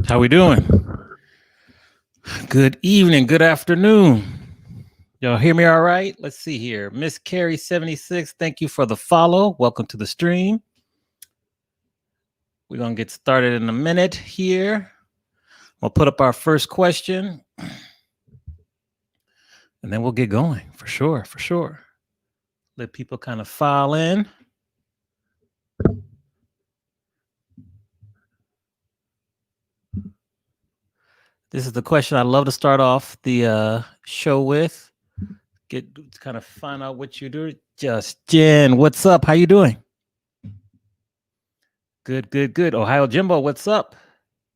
How we doing? Good evening, good afternoon. Y'all hear me all right? Let's see here. Miss Carrie 76, thank you for the follow. Welcome to the stream. We're going to get started in a minute here. We'll put up our first question. And then we'll get going for sure, for sure. Let people kind of file in. This is the question I love to start off the show with. Get kind of find out what you do. Justin, what's up? How you doing? Good, good, good. Ohio Jimbo, what's up?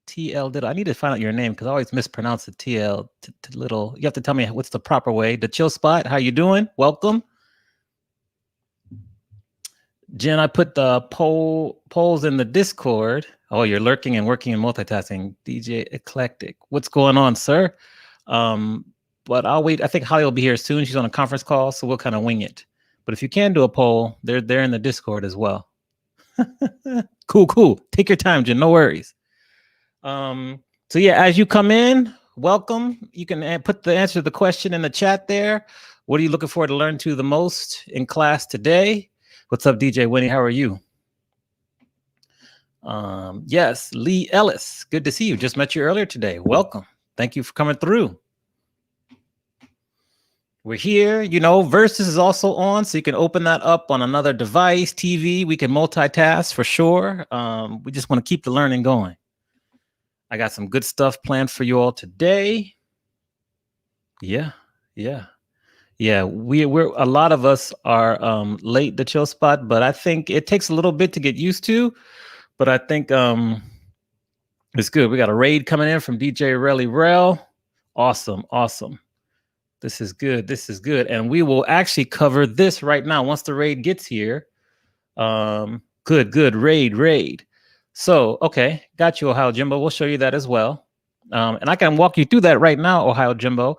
TL Diddle. I need to find out your name because I always mispronounce it. TL Little. You have to tell me what's the proper way. The Chill Spot. How you doing? Welcome. Jen, I put the polls in the Discord. Oh, you're lurking and working and multitasking. DJ Eclectic. What's going on, sir? But I'll wait. I think Holly will be here soon. She's on a conference call, so we'll kind of wing it. But if you can do a poll, they're in the Discord as well. Cool. Take your time, Jen. No worries. So yeah, as you come in, welcome. You can put the answer to the question in the chat there. What are you looking forward to learn to the most in class today? What's up, DJ Winnie? How are you? Yes, Lee Ellis. Good to see you. Just met you earlier today. Welcome. Thank you for coming through. We're here. You know, Versus is also on, so you can open that up on another device, TV. We can multitask for sure. We just want to keep the learning going. I got some good stuff planned for you all today. Yeah. We're a lot of us are late to Chill Spot, but I think it takes a little bit to get used to. But I think it's good. We got a raid coming in from DJ Relly Rel. Awesome. This is good. And we will actually cover this right now once the raid gets here. Good. Raid. So, okay, got you, Ohio Jimbo. We'll show you that as well. And I can walk you through that right now, Ohio Jimbo.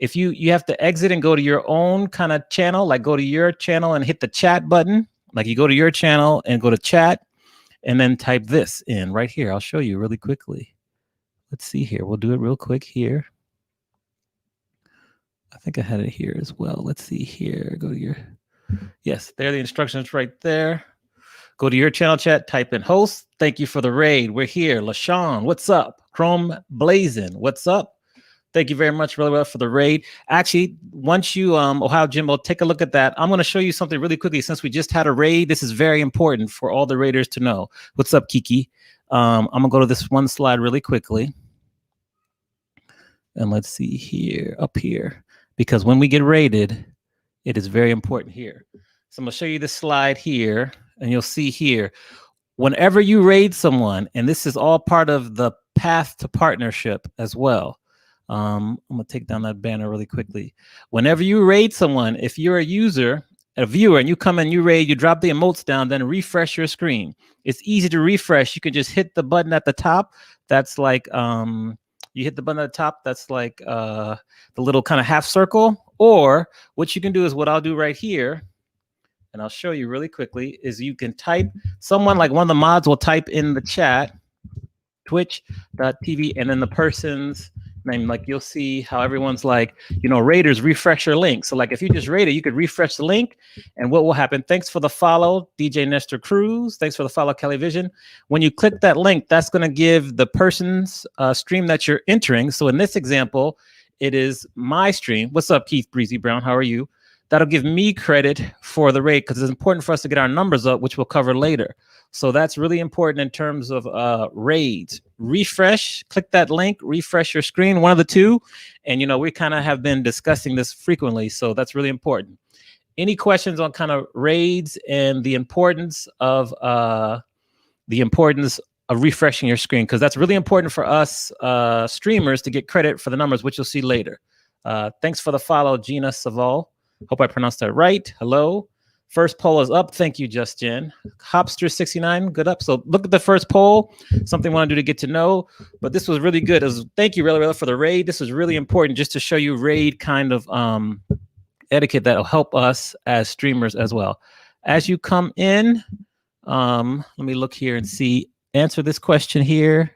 If you have to exit and go to your own kind of channel, like go to your channel and hit the chat button. Like you go to your channel and go to chat and then type this in right here. I'll show you really quickly. Let's see here. We'll do it real quick here. I think I had it here as well. Let's see here. Go to your, yes, there are the instructions right there. Go to your channel chat, type in host. Thank you for the raid. We're here. LaShawn, what's up? Chrome Blazing, what's up? Thank you very much, really well, for the raid. Actually, once you, Ohio Jimbo, take a look at that. I'm going to show you something really quickly. Since we just had a raid, this is very important for all the raiders to know. What's up, Kiki? I'm going to go to this one slide really quickly. And let's see here, up here. Because when we get raided, it is very important here. So I'm going to show you this slide here, and you'll see here. Whenever you raid someone, and this is all part of the path to partnership as well. I'm gonna take down that banner really quickly. Whenever you raid someone, if you're a user, a viewer, and you come in, you raid, you drop the emotes down, then refresh your screen. It's easy to refresh. You can just hit the button at the top. That's like you hit the button at the top. That's like the little kind of half circle. Or what you can do is what I'll do right here, and I'll show you really quickly, is you can type, someone like one of the mods will type in the chat, twitch.tv, and then the person's name, like you'll see how everyone's like, you know, raiders refresh your link. So like if you just raided, you could refresh the link, and what will happen? Thanks for the follow, DJ Nestor Cruz. Thanks for the follow, Kelly Vision. When you click that link, that's going to give the person's stream that you're entering. So in this example, it is my stream. What's up, Keith Breezy Brown? How are you? That'll give me credit for the raid because it's important for us to get our numbers up, which we'll cover later. So that's really important in terms of raids. Refresh, click that link, refresh your screen, one of the two. And, you know, we kind of have been discussing this frequently, so that's really important. Any questions on kind of raids and the importance of refreshing your screen? Because that's really important for us streamers to get credit for the numbers, which you'll see later. Thanks for the follow, Gina Saval. Hope I pronounced that right. Hello. First poll is up. Thank you, Justin. Hopster69, good up. So look at the first poll. Something I want to do to get to know. But this was really good. Thank you, really, for the raid. This was really important just to show you raid kind of etiquette that will help us as streamers as well. As you come in, let me look here and see. Answer this question here.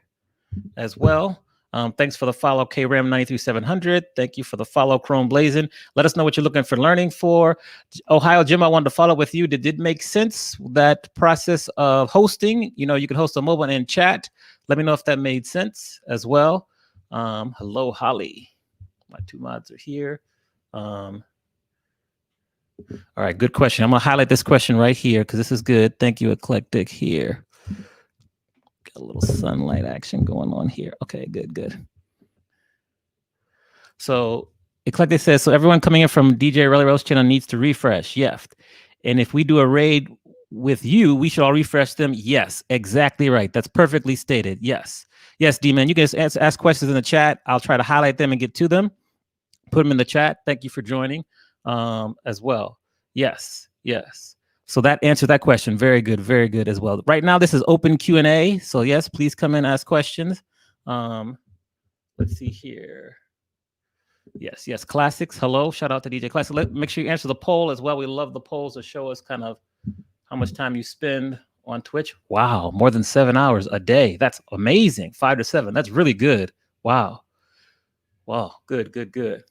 as well. Thanks for the follow, KRAM93700. Thank you for the follow, Chrome Blazing. Let us know what you're looking for learning for. Ohio Jim, I wanted to follow with you. Did it make sense, that process of hosting? You know, you can host a mobile and chat. Let me know if that made sense as well. Hello, Holly. My two mods are here. All right, good question. I'm going to highlight this question right here because this is good. Thank you, Eclectic here. Got a little sunlight action going on here. Okay, good. So Eclectic says, so everyone coming in from DJ Relly Rose channel needs to refresh. Yes. And if we do a raid with you, we should all refresh them. Yes, exactly right. That's perfectly stated. Yes, D-Man, you can just ask questions in the chat. I'll try to highlight them and get to them. Put them in the chat. Thank you for joining as well. Yes. So that answered that question. Very good as well. Right now, this is open Q&A. So yes, please come in and ask questions. Let's see here. Yes, Classics. Hello, shout out to DJ Classic. Make sure you answer the poll as well. We love the polls to show us kind of how much time you spend on Twitch. Wow, more than 7 hours a day. That's amazing. 5 to 7. That's really good. Wow, good.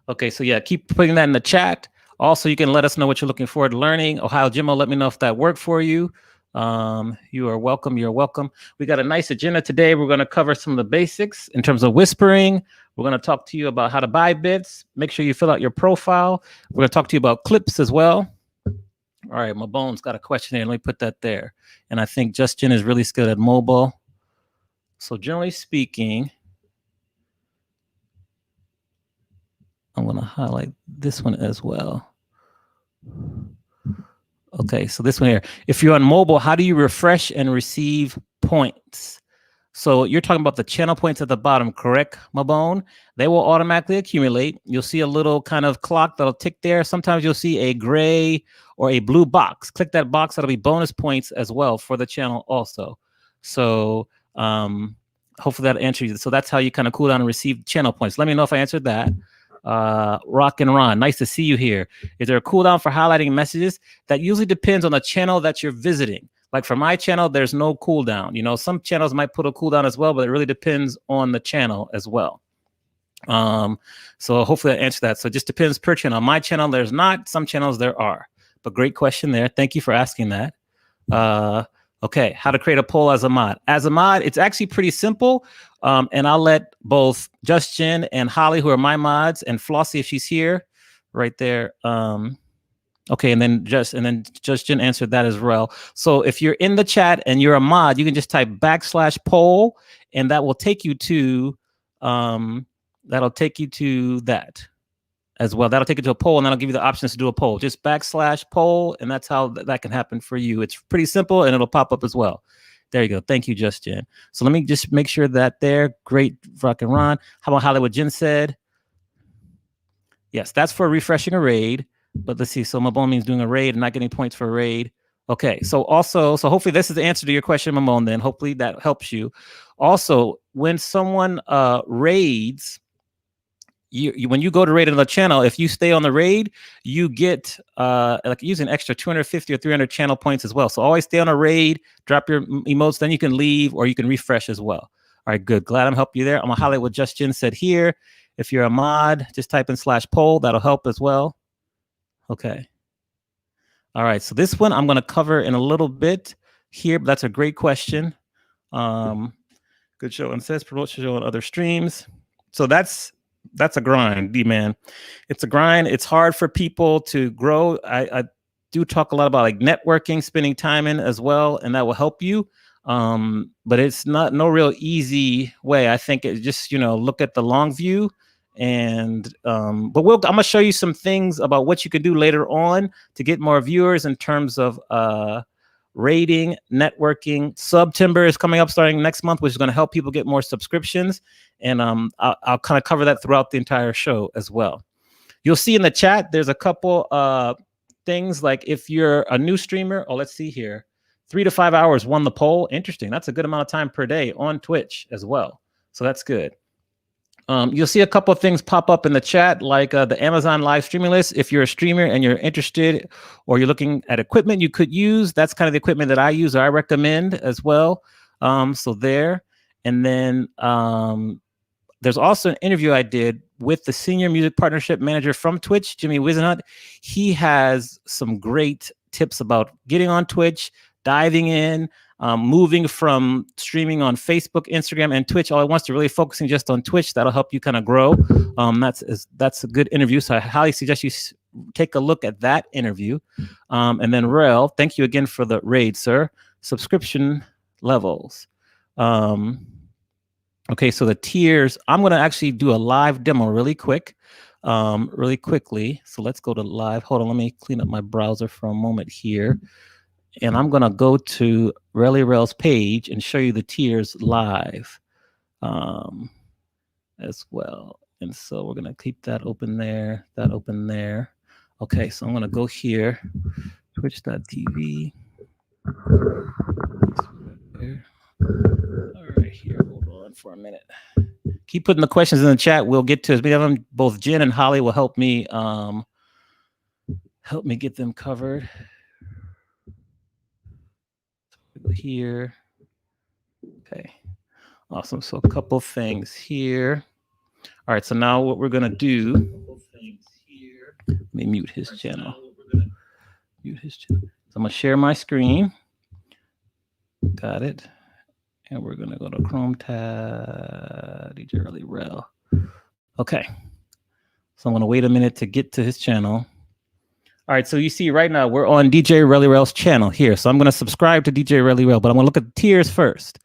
Okay, so yeah, keep putting that in the chat. Also, you can let us know what you're looking forward to learning. Ohio Jimmo, let me know if that worked for you. You are welcome. You're welcome. We got a nice agenda today. We're going to cover some of the basics in terms of whispering. We're going to talk to you about how to buy bits. Make sure you fill out your profile. We're going to talk to you about clips as well. All right, my bone's got a question here. Let me put that there. And I think Justin is really skilled at mobile. So generally speaking, I'm going to highlight this one as well. Okay, so this one here. If you're on mobile, how do you refresh and receive points? So you're talking about the channel points at the bottom, correct, Mabone? They will automatically accumulate. You'll see a little kind of clock that'll tick there. Sometimes you'll see a gray or a blue box. Click that box. That'll be bonus points as well for the channel also. So hopefully that answers you. So that's how you kind of cool down and receive channel points. Let me know if I answered that. Rock and Ron, nice to see you here. Is there a cooldown for highlighting messages? That usually depends on the channel that you're visiting. Like for my channel, there's no cooldown. You know, some channels might put a cooldown as well, but it really depends on the channel as well. So hopefully I answered that. So it just depends per channel. On my channel, there's not. Some channels there are. But great question there. Thank you for asking that. Okay, how to create a poll as a mod. As a mod, it's actually pretty simple. And I'll let both Justin and Holly, who are my mods, and Flossie, if she's here, right there. Okay, and then Justin answered that as well. So if you're in the chat and you're a mod, you can just type /poll, and that will take you to that as well. That'll take you to a poll, and that'll give you the options to do a poll. Just /poll, and that's how that can happen for you. It's pretty simple, and it'll pop up as well. There you go. Thank you, Justin. So let me just make sure that there. Great, Rock and Ron. How about Hollywood Jen said? Yes, that's for refreshing a raid. But let's see. So Mamone means doing a raid and not getting points for a raid. Okay. So hopefully this is the answer to your question, Mamone. Then hopefully that helps you. Also, when someone raids, when you go to raid another channel, if you stay on the raid, you get like use an extra 250 or 300 channel points as well. So always stay on a raid, drop your emotes, then you can leave or you can refresh as well. All right, good. Glad I'm helping you there. I'm gonna highlight what Justin said here. If you're a mod, just type in /poll. That'll help as well. Okay. All right. So this one I'm going to cover in a little bit here, but that's a great question. Good show and says promote show on other streams. So that's a grind, D-man. It's a grind. It's hard for people to grow. I do talk a lot about like networking, spending time in as well, and that will help you. But it's no real easy way. I think it just, look at the long view. And I'm gonna show you some things about what you can do later on to get more viewers in terms of rating, networking. September is coming up starting next month, which is going to help people get more subscriptions. And I'll kind of cover that throughout the entire show as well. You'll see in the chat there's a couple things like if you're a new streamer. Oh, let's see here. 3 to 5 hours won the poll. Interesting. That's a good amount of time per day on Twitch as well. So that's good. You'll see a couple of things pop up in the chat, like the Amazon live streaming list. If you're a streamer and you're interested or you're looking at equipment you could use, that's kind of the equipment that I use or I recommend as well. So there. And then there's also an interview I did with the senior music partnership manager from Twitch, Jimmy Wisenhunt. He has some great tips about getting on Twitch, diving in, moving from streaming on Facebook, Instagram, and Twitch all at once to really focusing just on Twitch. That'll help you kind of grow. That's a good interview. So I highly suggest you take a look at that interview. And then Rel, thank you again for the raid, sir. Subscription levels. Okay, so the tiers, I'm going to actually do a live demo really quickly. So let's go to live. Hold on, let me clean up my browser for a moment here. And I'm going to go to ReliRel's page and show you the tiers live as well. And so we're going to keep that open there, that open there. Okay, so I'm going to go here, twitch.tv. All right, here, hold on for a minute. Keep putting the questions in the chat. We'll get to as many of them. Both Jen and Holly will help me get them covered. Here. Okay, awesome. So a couple things here. All right, so now what we're gonna do, let me mute his channel. Mute his channel. So I'm gonna share my screen. Got it. And we're gonna go to Chrome tab, DJ ReliRel. Okay. So I'm gonna wait a minute to get to his channel. All right, so you see right now we're on DJ ReliRel's channel here. So I'm gonna subscribe to DJ ReliRel, but I'm gonna look at the tiers first.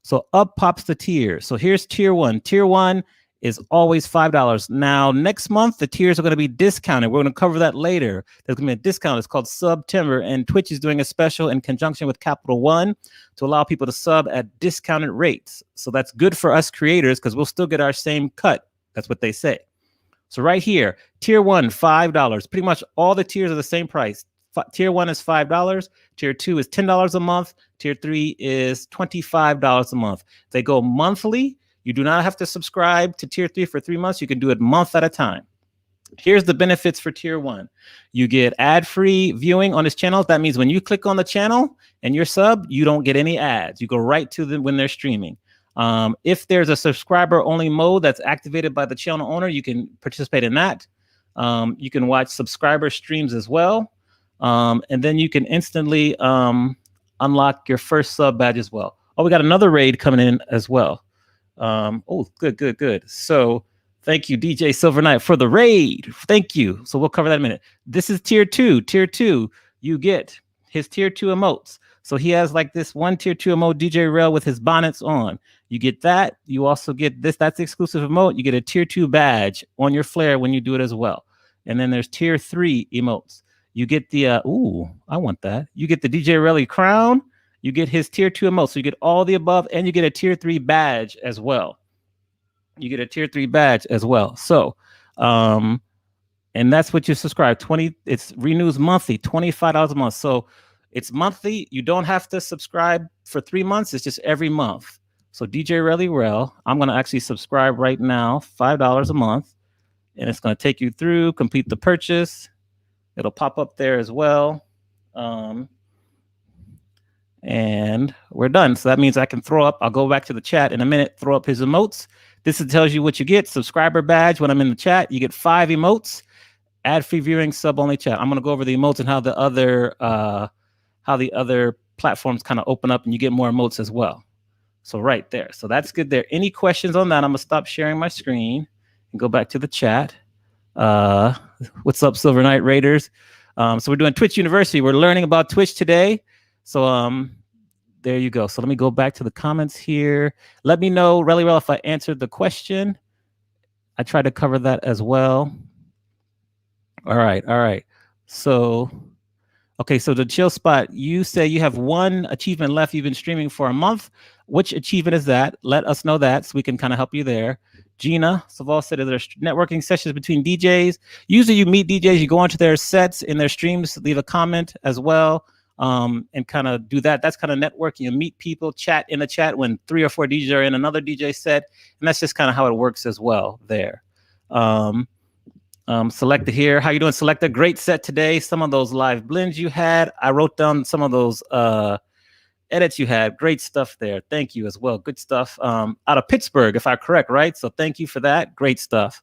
So up pops the tiers. So here's tier 1. Tier 1 is always $5. Now, next month, the tiers are going to be discounted. We're going to cover that later. There's going to be a discount. It's called September, and Twitch is doing a special in conjunction with Capital One to allow people to sub at discounted rates. So that's good for us creators because we'll still get our same cut. That's what they say. So right here, tier 1, $5. Pretty much all the tiers are the same price. Tier 1 is $5. Tier 2 is $10 a month. Tier 3 is $25 a month. They go monthly. You do not have to subscribe to tier 3 for 3 months. You can do it month at a time. Here's the benefits for tier 1. You get ad-free viewing on his channel. That means when you click on the channel and you're sub, you don't get any ads. You go right to them when they're streaming. If there's a subscriber-only mode that's activated by the channel owner, you can participate in that. You can watch subscriber streams as well. And then you can instantly unlock your first sub badge as well. Oh, we got another raid coming in as well. Oh, good. So thank you, DJ Silver Knight, for the raid. Thank you. So we'll cover that in a minute. This is tier 2. Tier 2, you get his tier 2 emotes. So he has like this one tier 2 emote, DJ Rel, with his bonnets on. You get that. You also get this. That's the exclusive emote. You get a tier 2 badge on your flare when you do it as well. And then there's tier 3 emotes. You get the, ooh, I want that. You get the DJ Relly crown. You get his tier 2 emote. So you get all the above, and you get a tier 3 badge as well. You get a tier 3 badge as well. So, and that's what you subscribe. It's renews monthly, $25 a month. So it's monthly. You don't have to subscribe for 3 months. It's just every month. So DJ ReliRel, I'm going to actually subscribe right now, $5 a month. And it's going to take you through, complete the purchase. It'll pop up there as well. And we're done. So that means I can throw up, I'll go back to the chat in a minute, throw up his emotes. This tells you what you get. Subscriber badge when I'm in the chat. You get 5 emotes, ad-free viewing, sub-only chat. I'm going to go over the emotes and how the other platforms kind of open up and you get more emotes as well. So right there. So that's good there. Any questions on that? I'm going to stop sharing my screen and go back to the chat. What's up, Silver Knight Raiders? So we're doing Twitch University. We're learning about Twitch today. So there you go. So let me go back to the comments here. Let me know, ReliRel, if I answered the question. I tried to cover that as well. All right. So, okay, so the chill spot, you say you have 1 achievement left. You've been streaming for a month. Which achievement is that? Let us know that so we can kind of help you there. Gina Saval said there's networking sessions between DJs. Usually you meet DJs, you go onto their sets in their streams, leave a comment as well. And kind of do that. That's kind of networking. You meet people, chat in the chat when 3 or 4 DJs are in another DJ set. And that's just kind of how it works as well there. Selecta here. How you doing, Selecta? Great set today. Some of those live blends you had. I wrote down some of those edits you had. Great stuff there. Thank you as well. Good stuff. Out of Pittsburgh, if I'm correct, right? So thank you for that. Great stuff.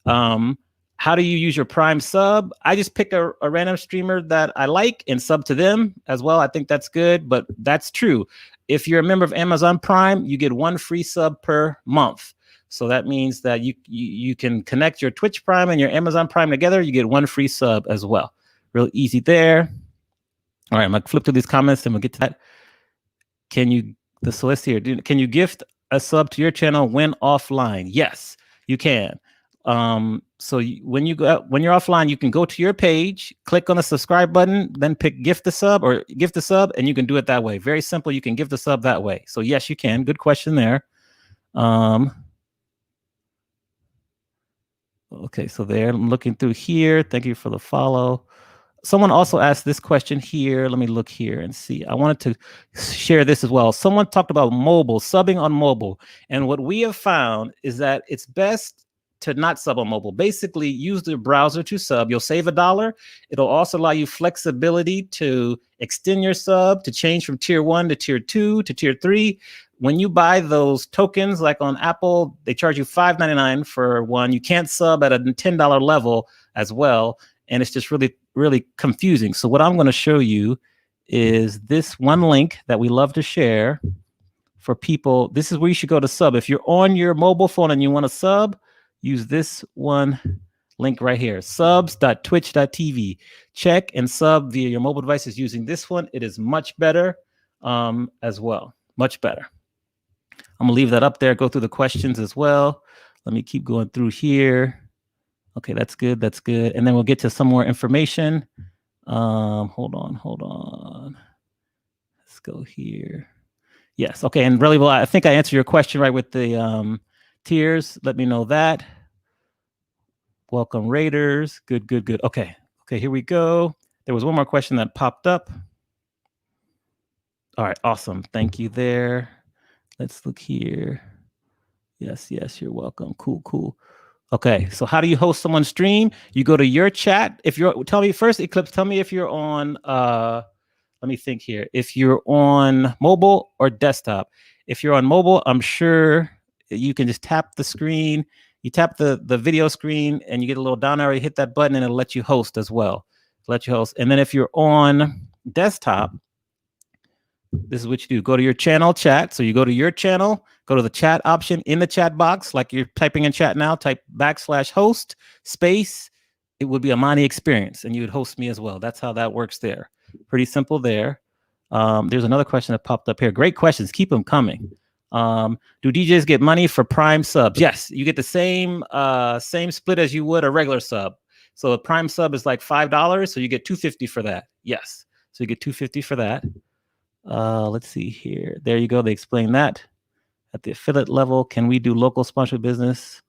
How do you use your Prime sub? I just pick a random streamer that I like and sub to them as well. I think that's good, but that's true. If you're a member of Amazon Prime, you get 1 free sub per month. So that means that you can connect your Twitch Prime and your Amazon Prime together. You get 1 free sub as well. Real easy there. All right, I'm gonna flip through these comments and we'll get to that. Can you gift a sub to your channel when offline? Yes, you can. So when you're offline, you can go to your page, click on the subscribe button, then pick gift the sub, and you can do it that way. Very simple. You can gift the sub that way. So yes, you can. Good question there. Okay, so there, I'm looking through here. Thank you for the follow. Someone also asked this question here. Let me look here and see. I wanted to share this as well. Someone talked about mobile, subbing on mobile. And what we have found is that it's best to not sub on mobile. Basically, use the browser to sub. You'll save $1. It'll also allow you flexibility to extend your sub, to change from tier 1 to tier 2 to tier 3. When you buy those tokens, like on Apple, they charge you $5.99 for one. You can't sub at a $10 level as well. And it's just really, really confusing. So what I'm going to show you is this one link that we love to share for people. This is where you should go to sub. If you're on your mobile phone and you want to sub, use this one link right here, subs.twitch.tv. Check and sub via your mobile devices using this one. It is much better as well. Much better. I'm gonna leave that up there, go through the questions as well. Let me keep going through here. Okay, that's good, that's good. And then we'll get to some more information. Hold on. Let's go here. Yes, okay, and really well, I think I answered your question right with the tiers. Let me know that. Welcome Raiders, good. Okay, here we go. There was one more question that popped up. All right, awesome, thank you there. Let's look here. Yes, you're welcome. Cool. Okay, so how do you host someone's stream? You go to your chat. Tell me first, Eclipse, tell me if you're on, let me think here. If you're on mobile or desktop. If you're on mobile, I'm sure you can just tap the screen. You tap the video screen and you get a little down arrow, you hit that button and it'll let you host as well. And then if you're on desktop, this is what you do. Go to your channel chat. So you go to your channel, go to the chat option in the chat box, like you're typing in chat now, type /host space. It would be Amani Experience and you would host me as well. That's how that works there. Pretty simple there. There's another question that popped up here. Great questions. Keep them coming. Do DJs get money for Prime subs? Yes, you get the same split as you would a regular sub. So a Prime sub is like $5, so you get $2.50 for that. Yes, so you get $2.50 for that. Let's see here. There you go. They explain that at the affiliate level. Can we do local sponsored business?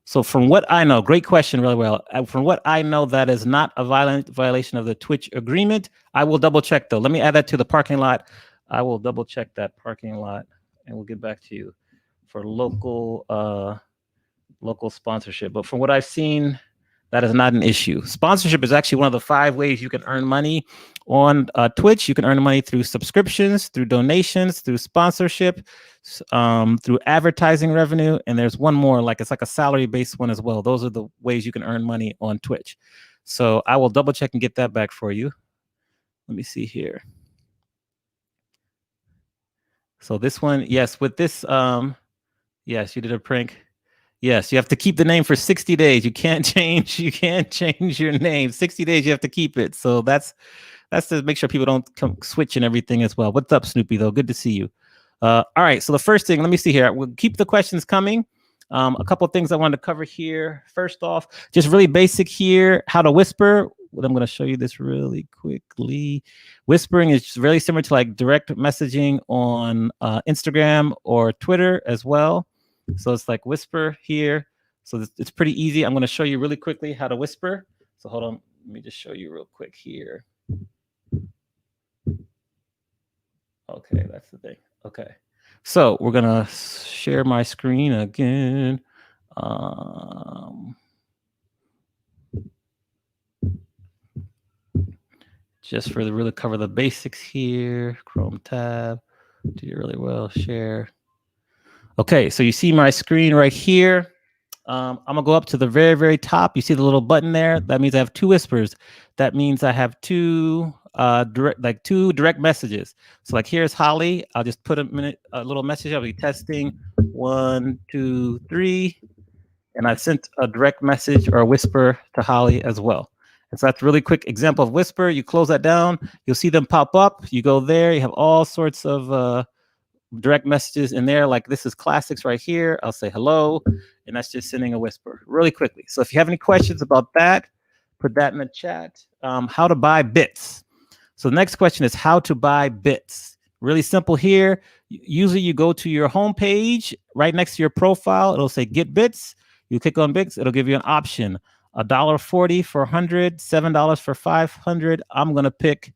So from what I know, great question, really well. From what I know, that is not a violation of the Twitch agreement. I will double check though. Let me add that to the parking lot. I will double check that parking lot and we'll get back to you for local sponsorship. But from what I've seen, that is not an issue. Sponsorship is actually one of the 5 ways you can earn money on Twitch. You can earn money through subscriptions, through donations, through sponsorship, through advertising revenue. And there's one more, it's like a salary-based one as well. Those are the ways you can earn money on Twitch. So I will double check and get that back for you. Let me see here. So this one, yes, with this, yes, you did a prank. Yes, you have to keep the name for 60 days. You can't change your name. 60 days, you have to keep it. So that's to make sure people don't come switch and everything as well. What's up, Snoopy, though? Good to see you. All right, so the first thing, let me see here. We'll keep the questions coming. A couple of things I wanted to cover here. First off, just really basic here, how to whisper. I'm going to show you this really quickly. Whispering is really similar to like direct messaging on Instagram or Twitter as well. So it's like whisper here. So it's pretty easy. I'm going to show you really quickly how to whisper. So hold on. Let me just show you real quick here. Okay, that's the thing. Okay. So we're going to share my screen again. just for the really cover the basics here. Chrome tab, do really well, share. Okay, so you see my screen right here. I'm gonna go up to the very, very top. You see the little button there? That means I have two whispers. That means I have two direct messages. So like here's Holly. I'll just put a little message. I'll be testing 1, 2, 3. And I've sent a direct message or a whisper to Holly as well. And so that's a really quick example of whisper. You close that down, you'll see them pop up. You go there, you have all sorts of direct messages in there. Like this is classics right here. I'll say hello, and that's just sending a whisper really quickly. So if you have any questions about that, put that in the chat. How to buy bits. So the next question is how to buy bits. Really simple here. Usually you go to your home page right next to your profile. It'll say get bits. You click on bits. It'll give you an option. $1.40 for 100, $7 for 500. I'm going to pick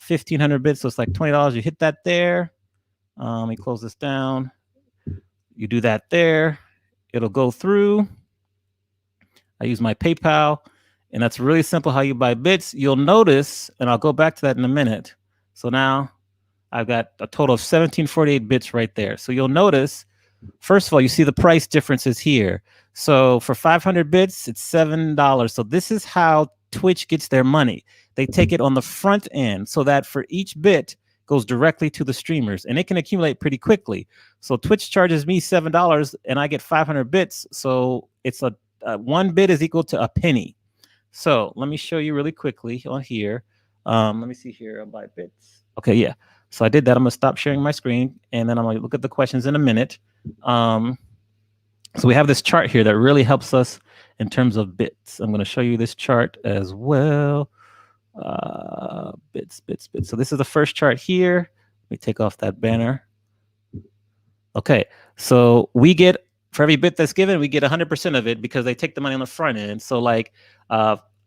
1,500 bits. So it's like $20. You hit that there. Let me close this down. You do that there. It'll go through. I use my PayPal. And that's really simple how you buy bits. You'll notice, and I'll go back to that in a minute. So now I've got a total of 1748 bits right there. So you'll notice, first of all, you see the price differences here. So for 500 bits, it's $7. So this is how Twitch gets their money. They take it on the front end so that for each bit goes directly to the streamers, and it can accumulate pretty quickly. So Twitch charges me $7 and I get 500 bits. So it's a 1 bit is equal to a penny. So let me show you really quickly on here. Let me see here. I'll buy bits. Okay, yeah. So I did that. I'm gonna stop sharing my screen, and then I'm gonna look at the questions in a minute. So we have this chart here that really helps us in terms of bits. I'm gonna show you this chart as well. Bits. So this is the first chart here. Let me take off that banner. Okay, so we get, for every bit that's given, we get 100% of it because they take the money on the front end. So like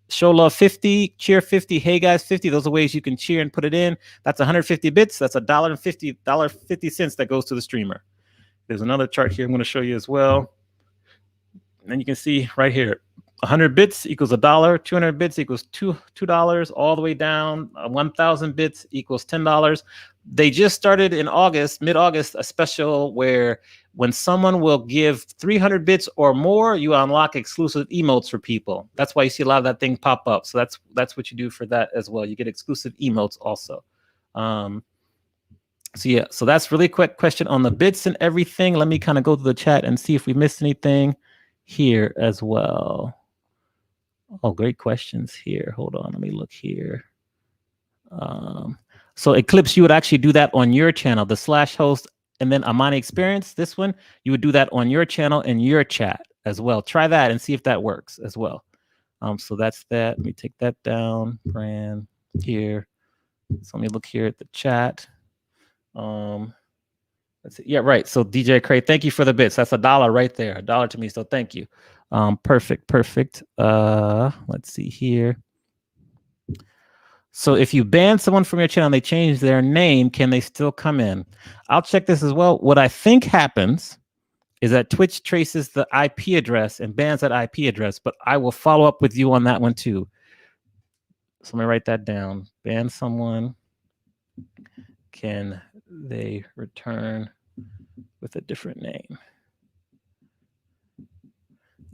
show love 50, cheer 50, hey guys 50, those are ways you can cheer and put it in. That's 150 bits. That's $1.50 that goes to the streamer. There's another chart here I'm going to show you as well. And then you can see right here, 100 bits equals $1, 200 bits equals $2, all the way down. 1,000 bits equals $10. They just started in August, mid-August, a special where when someone will give 300 bits or more, you unlock exclusive emotes for people. That's why you see a lot of that thing pop up. So that's what you do for that as well. You get exclusive emotes also. So yeah, so that's really quick question on the bits and everything. Let me kind of go to the chat and see if we missed anything here as well. Oh, great questions here. Hold on, let me look here. So Eclipse, you would actually do that on your channel, the /host, and then Amani Experience, this one, you would do that on your channel and your chat as well. Try that and see if that works as well. So that's that. Let me take that down. Brand here. So let me look here at the chat. Let's see. Yeah, right. So DJ Cray, thank you for the bits. That's $1 right there. $1 to me. So thank you. Perfect. Let's see here. So if you ban someone from your channel and they change their name, can they still come in? I'll check this as well. What I think happens is that Twitch traces the IP address and bans that IP address, but I will follow up with you on that one too. So let me write that down. Ban someone. Can they return with a different name?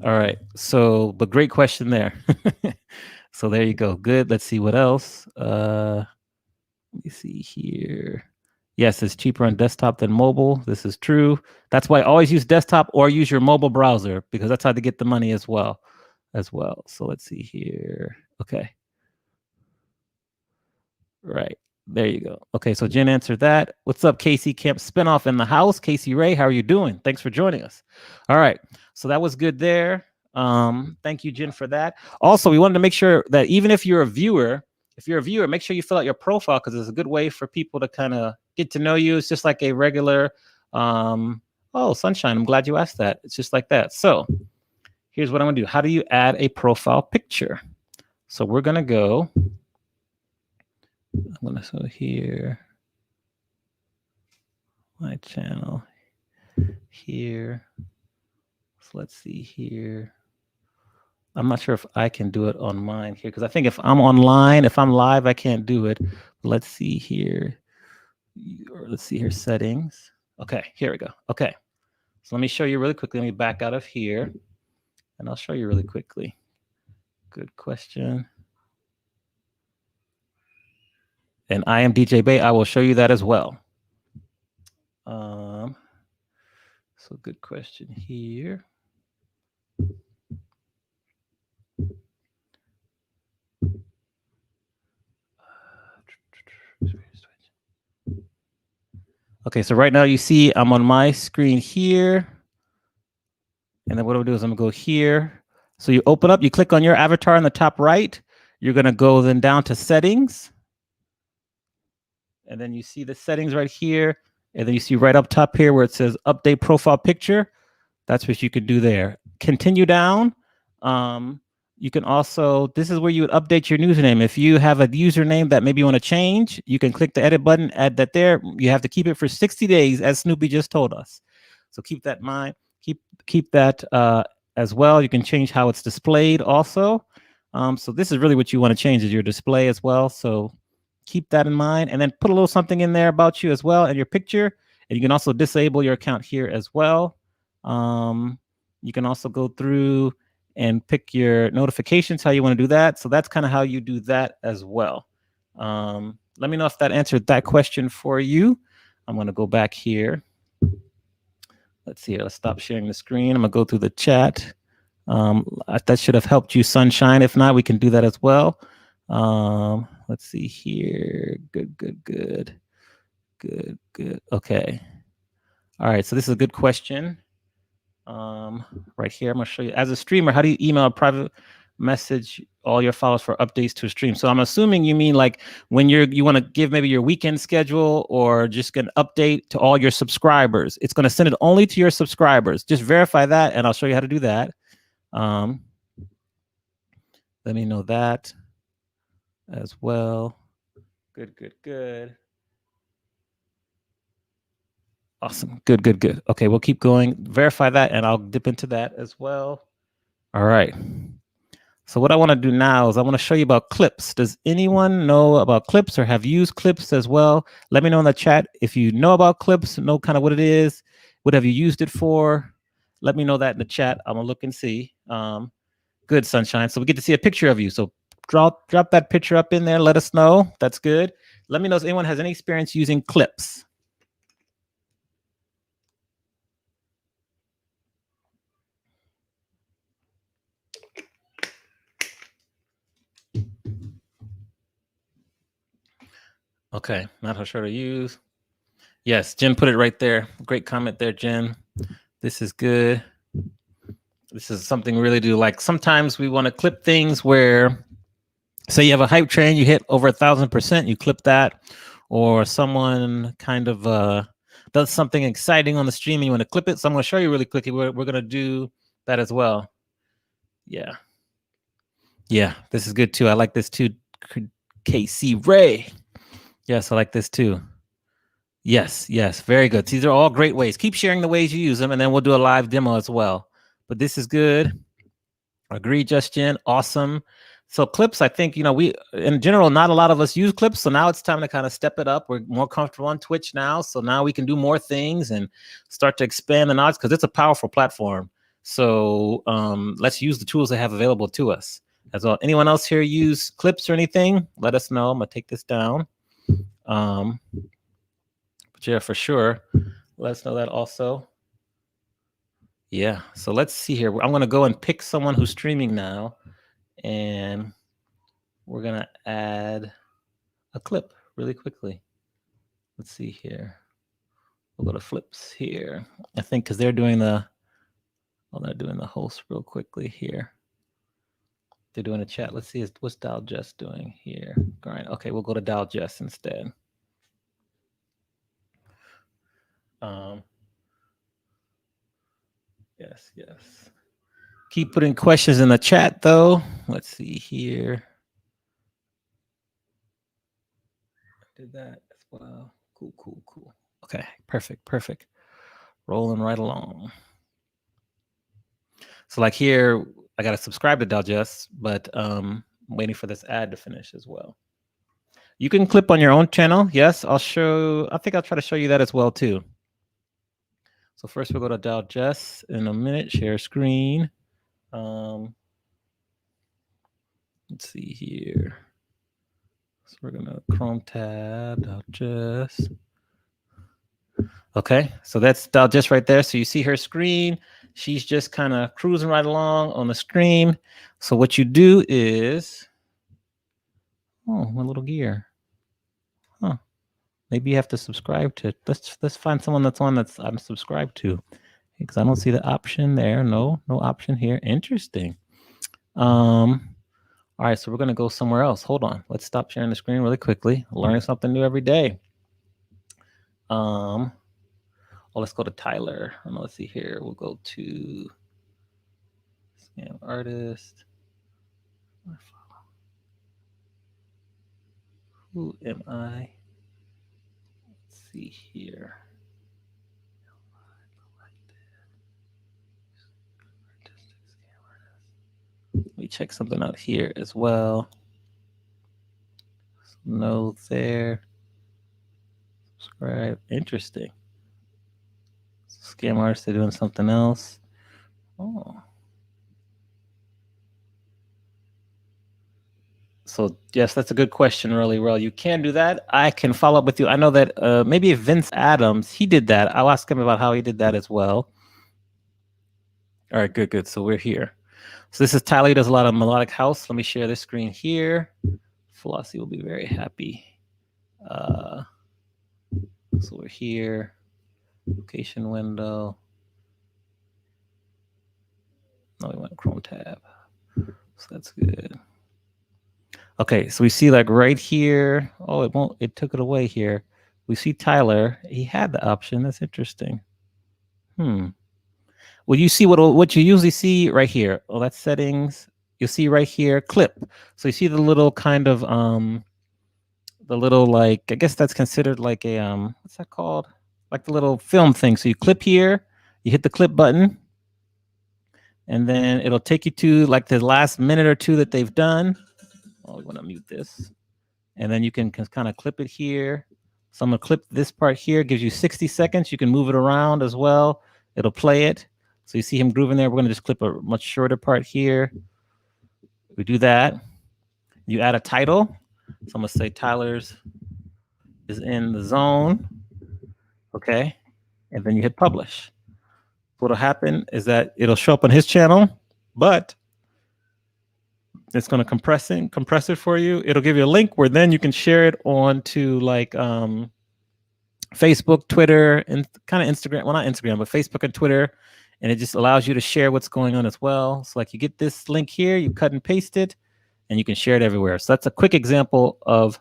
All right. So, but great question there. So there you go. Good. Let's see what else. Let me see here. Yes, it's cheaper on desktop than mobile. This is true. That's why I always use desktop or use your mobile browser because that's how to get the money as well. So let's see here. Okay. Right. There you go. Okay, so Jen answered that. What's up, Casey Camp spinoff in the house? Casey Ray, how are you doing? Thanks for joining us. All right, so that was good there. Thank you, Jen, for that. Also, we wanted to make sure that even if you're a viewer, make sure you fill out your profile because it's a good way for people to kind of get to know you. It's just like a regular, oh, Sunshine, I'm glad you asked that. It's just like that. So here's what I'm gonna do. How do you add a profile picture? So we're gonna go. I'm gonna show here my channel here. So let's see here. I'm not sure if I can do it on mine here, because I think if I'm online, if I'm live, I can't do it. Let's see here. Let's see here, settings. Okay, here we go. Okay, so let me show you really quickly. Let me back out of here, and I'll show you really quickly. Good question. And I am DJ Bay. I will show you that as well. So good question here. Okay, so right now you see I'm on my screen here. And then what I'm gonna do is I'm gonna go here. So you open up, you click on your avatar in the top right. You're gonna go then down to settings. And then you see the settings right here. And then you see right up top here where it says update profile picture. That's what you could do there. Continue down. You can also, this is where you would update your username. If you have a username that maybe you want to change, you can click the edit button, add that there. You have to keep it for 60 days, as Snoopy just told us. So keep that in mind. Keep that as well. You can change how it's displayed also. So this is really what you want to change, is your display as well. So keep that in mind, and then put a little something in there about you as well and your picture. And you can also disable your account here as well. You can also go through and pick your notifications, how you want to do that. So that's kind of how you do that as well. Let me know if that answered that question for you. I'm going to go back here. Let's see, let's stop sharing the screen. I'm gonna go through the chat. That should have helped you, Sunshine. If not, we can do that as well. Let's see here. Good. Okay. All right, so this is a good question. Right here, I'm gonna show you. As a streamer, how do you email a private message all your followers for updates to a stream? So I'm assuming you mean like when you want to give maybe your weekend schedule, or just an update to all your subscribers. It's going to send it only to your subscribers. Just verify that, and I'll show you how to do that. Let me know that as well. Good. Awesome. Good. Okay, we'll keep going. Verify that, and I'll dip into that as well. All right. So what I want to do now is I want to show you about clips. Does anyone know about clips or have used clips as well? Let me know in the chat if you know about clips, know kind of what it is. What have you used it for? Let me know that in the chat. I'm gonna look and see. Good, Sunshine. So we get to see a picture of you. So drop that picture up in there. Let us know. That's good. Let me know if anyone has any experience using clips. Okay, not sure to use. Yes, Jen put it right there. Great comment there, Jen. This is good. This is something really to do. Like sometimes we want to clip things where, say you have a hype train, you hit over 1,000%, you clip that, or someone kind of does something exciting on the stream and you want to clip it. So I'm going to show you really quickly. We're going to do that as well. Yeah, this is good too. I like this too. KC Ray. Yes, I like this too. Yes, very good. These are all great ways. Keep sharing the ways you use them, and then we'll do a live demo as well. But this is good. Agree, Justin. Awesome. So clips, I think, we, in general, not a lot of us use clips. So now it's time to kind of step it up. We're more comfortable on Twitch now. So now we can do more things and start to expand the knowledge, because it's a powerful platform. So let's use the tools they have available to us as well. Anyone else here use clips or anything? Let us know. I'm going to take this down. But yeah, for sure. Let us know that also. Yeah, so let's see here. I'm going to go and pick someone who's streaming now, and we're going to add a clip really quickly. Let's see here. We'll go to Flips here. I think because they're doing they're doing the host real quickly here. They're doing a chat. Let's see, what's Daljest doing here? All right, okay, we'll go to Daljest instead. Yes. Keep putting questions in the chat though. Let's see here. I did that as well. Cool. Okay, perfect. Rolling right along. So like here, I got to subscribe to Digest, but I'm waiting for this ad to finish as well. You can clip on your own channel. Yes, I think I'll try to show you that as well too. So first we'll go to Digest in a minute, share screen. Let's see here. So we're gonna Chrome tab, Digest. Okay, so that's Digest right there. So you see her screen. She's just kind of cruising right along on the screen. So what you do is, oh, one little gear. Huh. Maybe you have to subscribe to. Let's find someone that's I'm subscribed to, because I don't see the option there. No option here. Interesting. All right, so we're gonna go somewhere else. Hold on. Let's stop sharing the screen really quickly. Learning something new every day. Well, let's go to Tyler. Let's see here. We'll go to Scam Artist. Who am I? Let's see here. Let me check something out here as well. No there. Subscribe. Interesting. Scam Artist, they're doing something else. Oh. So yes, that's a good question, really. Well, you can do that. I can follow up with you. I know that maybe if Vince Adams, he did that. I'll ask him about how he did that as well. All right, good. So we're here. So this is Tyler. He does a lot of melodic house. Let me share this screen here. Flossie will be very happy. So we're here. Location window. No, we went Chrome tab. So that's good. Okay, so we see like right here. Oh, it took it away here. We see Tyler. He had the option. That's interesting. Well, you see what you usually see right here. Oh, that's settings. You'll see right here, clip. So you see the little kind of the little, like, I guess that's considered like a what's that called? Like the little film thing. So you clip here, you hit the clip button, and then it'll take you to like the last minute or two that they've done. Oh, we want to mute this. And then you can kind of clip it here. So I'm gonna clip this part here, gives you 60 seconds. You can move it around as well. It'll play it. So you see him grooving there. We're gonna just clip a much shorter part here. We do that. You add a title. So I'm gonna say Tyler's is in the zone. Okay. And then you hit publish. What'll happen is that it'll show up on his channel, but it's going to compress it for you. It'll give you a link where then you can share it on to like Facebook, Twitter, and kind of Instagram. Well, not Instagram, but Facebook and Twitter. And it just allows you to share what's going on as well. So like you get this link here, you cut and paste it, and you can share it everywhere. So that's a quick example of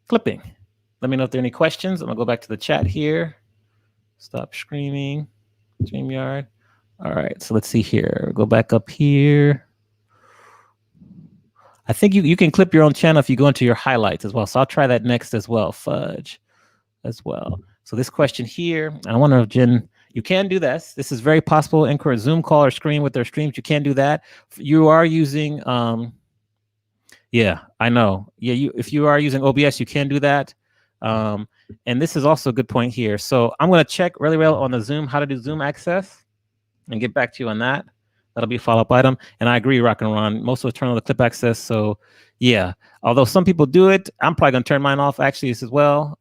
clipping. Let me know if there are any questions. I'm gonna go back to the chat here. Stop screaming, StreamYard. All right, so let's see here. Go back up here. I think you can clip your own channel if you go into your highlights as well. So I'll try that next as well, Fudge, as well. So this question here, I wonder if Jen, you can do this. This is very possible. Anchor a Zoom call or screen with their streams. You can do that. You are using, yeah, I know. Yeah, if you are using OBS, you can do that. And this is also a good point here. So I'm going to check really well on the Zoom, how to do Zoom access, and get back to you on that. That'll be a follow-up item. And I agree, Rock and Ron, most of us turn on the clip access. So yeah, although some people do it, I'm probably going to turn mine off actually as well.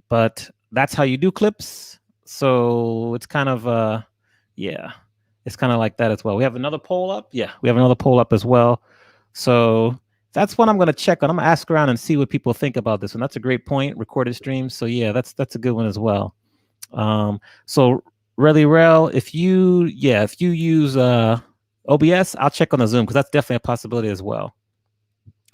But that's how you do clips. So it's kind of, yeah, it's kind of like that as well. We have another poll up. Yeah, we have another poll up as well. So that's what I'm going to check on. I'm going to ask around and see what people think about this. And that's a great point, recorded streams. So yeah, that's a good one as well. So really, Rel, if you use OBS, I'll check on the Zoom because that's definitely a possibility as well.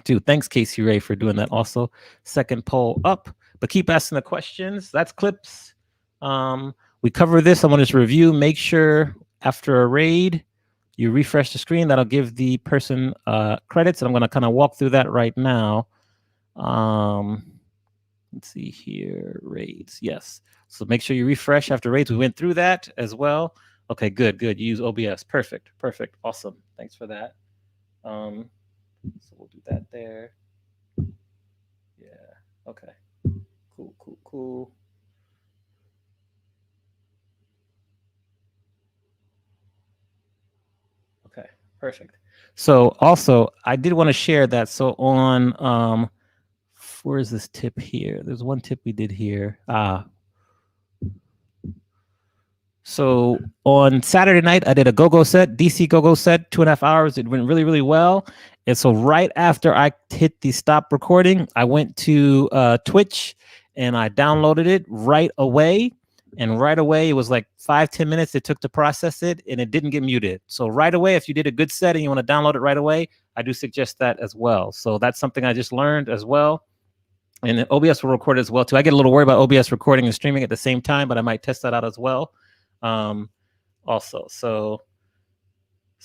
Too. Thanks, Casey Ray, for doing that also. Second poll up, but keep asking the questions. That's clips. We cover this. I want to just review. Make sure after a raid, you refresh the screen. That'll give the person credits. And I'm going to kind of walk through that right now. Let's see here, raids. Yes. So make sure you refresh after raids. We went through that as well. Okay, good, good. You use OBS. Perfect, perfect. Awesome. Thanks for that. So we'll do that there. Yeah. Okay. Cool, cool, cool. Okay, perfect. So also, I did want to share that. So on, where is this tip here? There's one tip we did here. So on Saturday night, I did a go-go set, DC go-go set, 2.5 hours. It went really, really well. And so right after I hit the stop recording, I went to Twitch and I downloaded it right away. And right away, it was like 5-10 minutes it took to process it, and it didn't get muted. So right away, if you did a good set and you want to download it right away, I do suggest that as well. So that's something I just learned as well. And OBS will record as well too. I get a little worried about OBS recording and streaming at the same time, but I might test that out as well. Also, so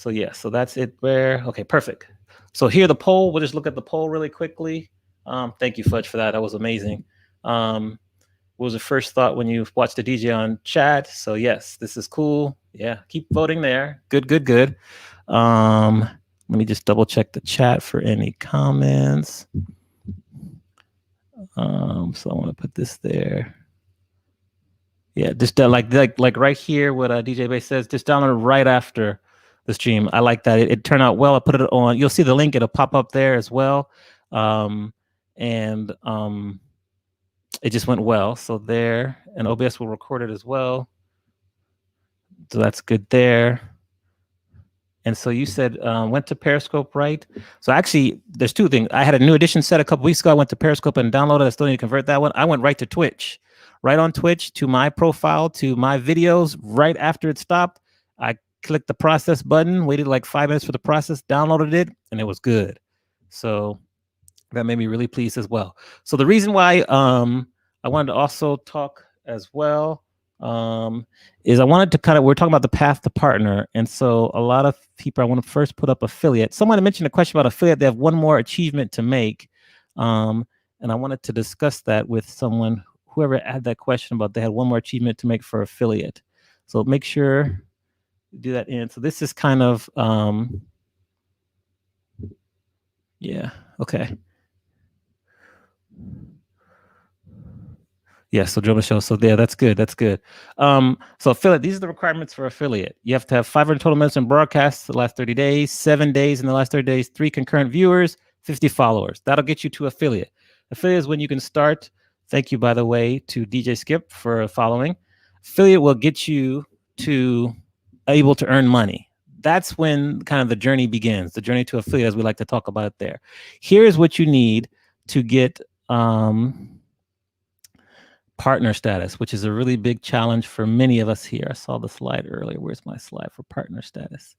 yeah, so that's it there. Okay, perfect. So here the poll, we'll just look at the poll really quickly. Thank you, Fudge, for that. That was amazing. What was the first thought when you watched the DJ on chat? So yes, this is cool. Yeah, keep voting there. Good, good, good. Let me just double check the chat for any comments. So I want to put this there. Yeah, just like right here, what DJ Bay says, just download it right after the stream. I like that. It turned out well. I put it on. You'll see the link. It'll pop up there as well. It just went well. So there, and OBS will record it as well. So that's good there. And so you said went to Periscope, right? So actually, there's two things. I had a new edition set a couple weeks ago. I went to Periscope and downloaded it. I still need to convert that one. I went right to Twitch. Right on Twitch to my profile, to my videos. Right after it stopped, I clicked the process button, waited like 5 minutes for the process, downloaded it, and it was good. So that made me really pleased as well. So the reason why I wanted to also talk as well is I wanted to we're talking about the path to partner. And so a lot of people, I want to first put up affiliate. Someone mentioned a question about affiliate. They have one more achievement to make. And I wanted to discuss that with someone, whoever had that question about they had one more achievement to make for affiliate. So make sure you do that in. So this is kind of, yeah, okay. Yeah, so Joe Michelle. So yeah, that's good. That's good. So affiliate, these are the requirements for affiliate. You have to have 500 total minutes in broadcasts the last 30 days, 7 days in the last 30 days, 3 concurrent viewers, 50 followers. That'll get you to affiliate. Affiliate is when you can start. Thank you, by the way, to DJ Skip for following. Affiliate will get you to able to earn money. That's when kind of the journey begins, the journey to affiliate, as we like to talk about it there. Here's what you need to get partner status, which is a really big challenge for many of us here. I saw the slide earlier. Where's my slide for partner status?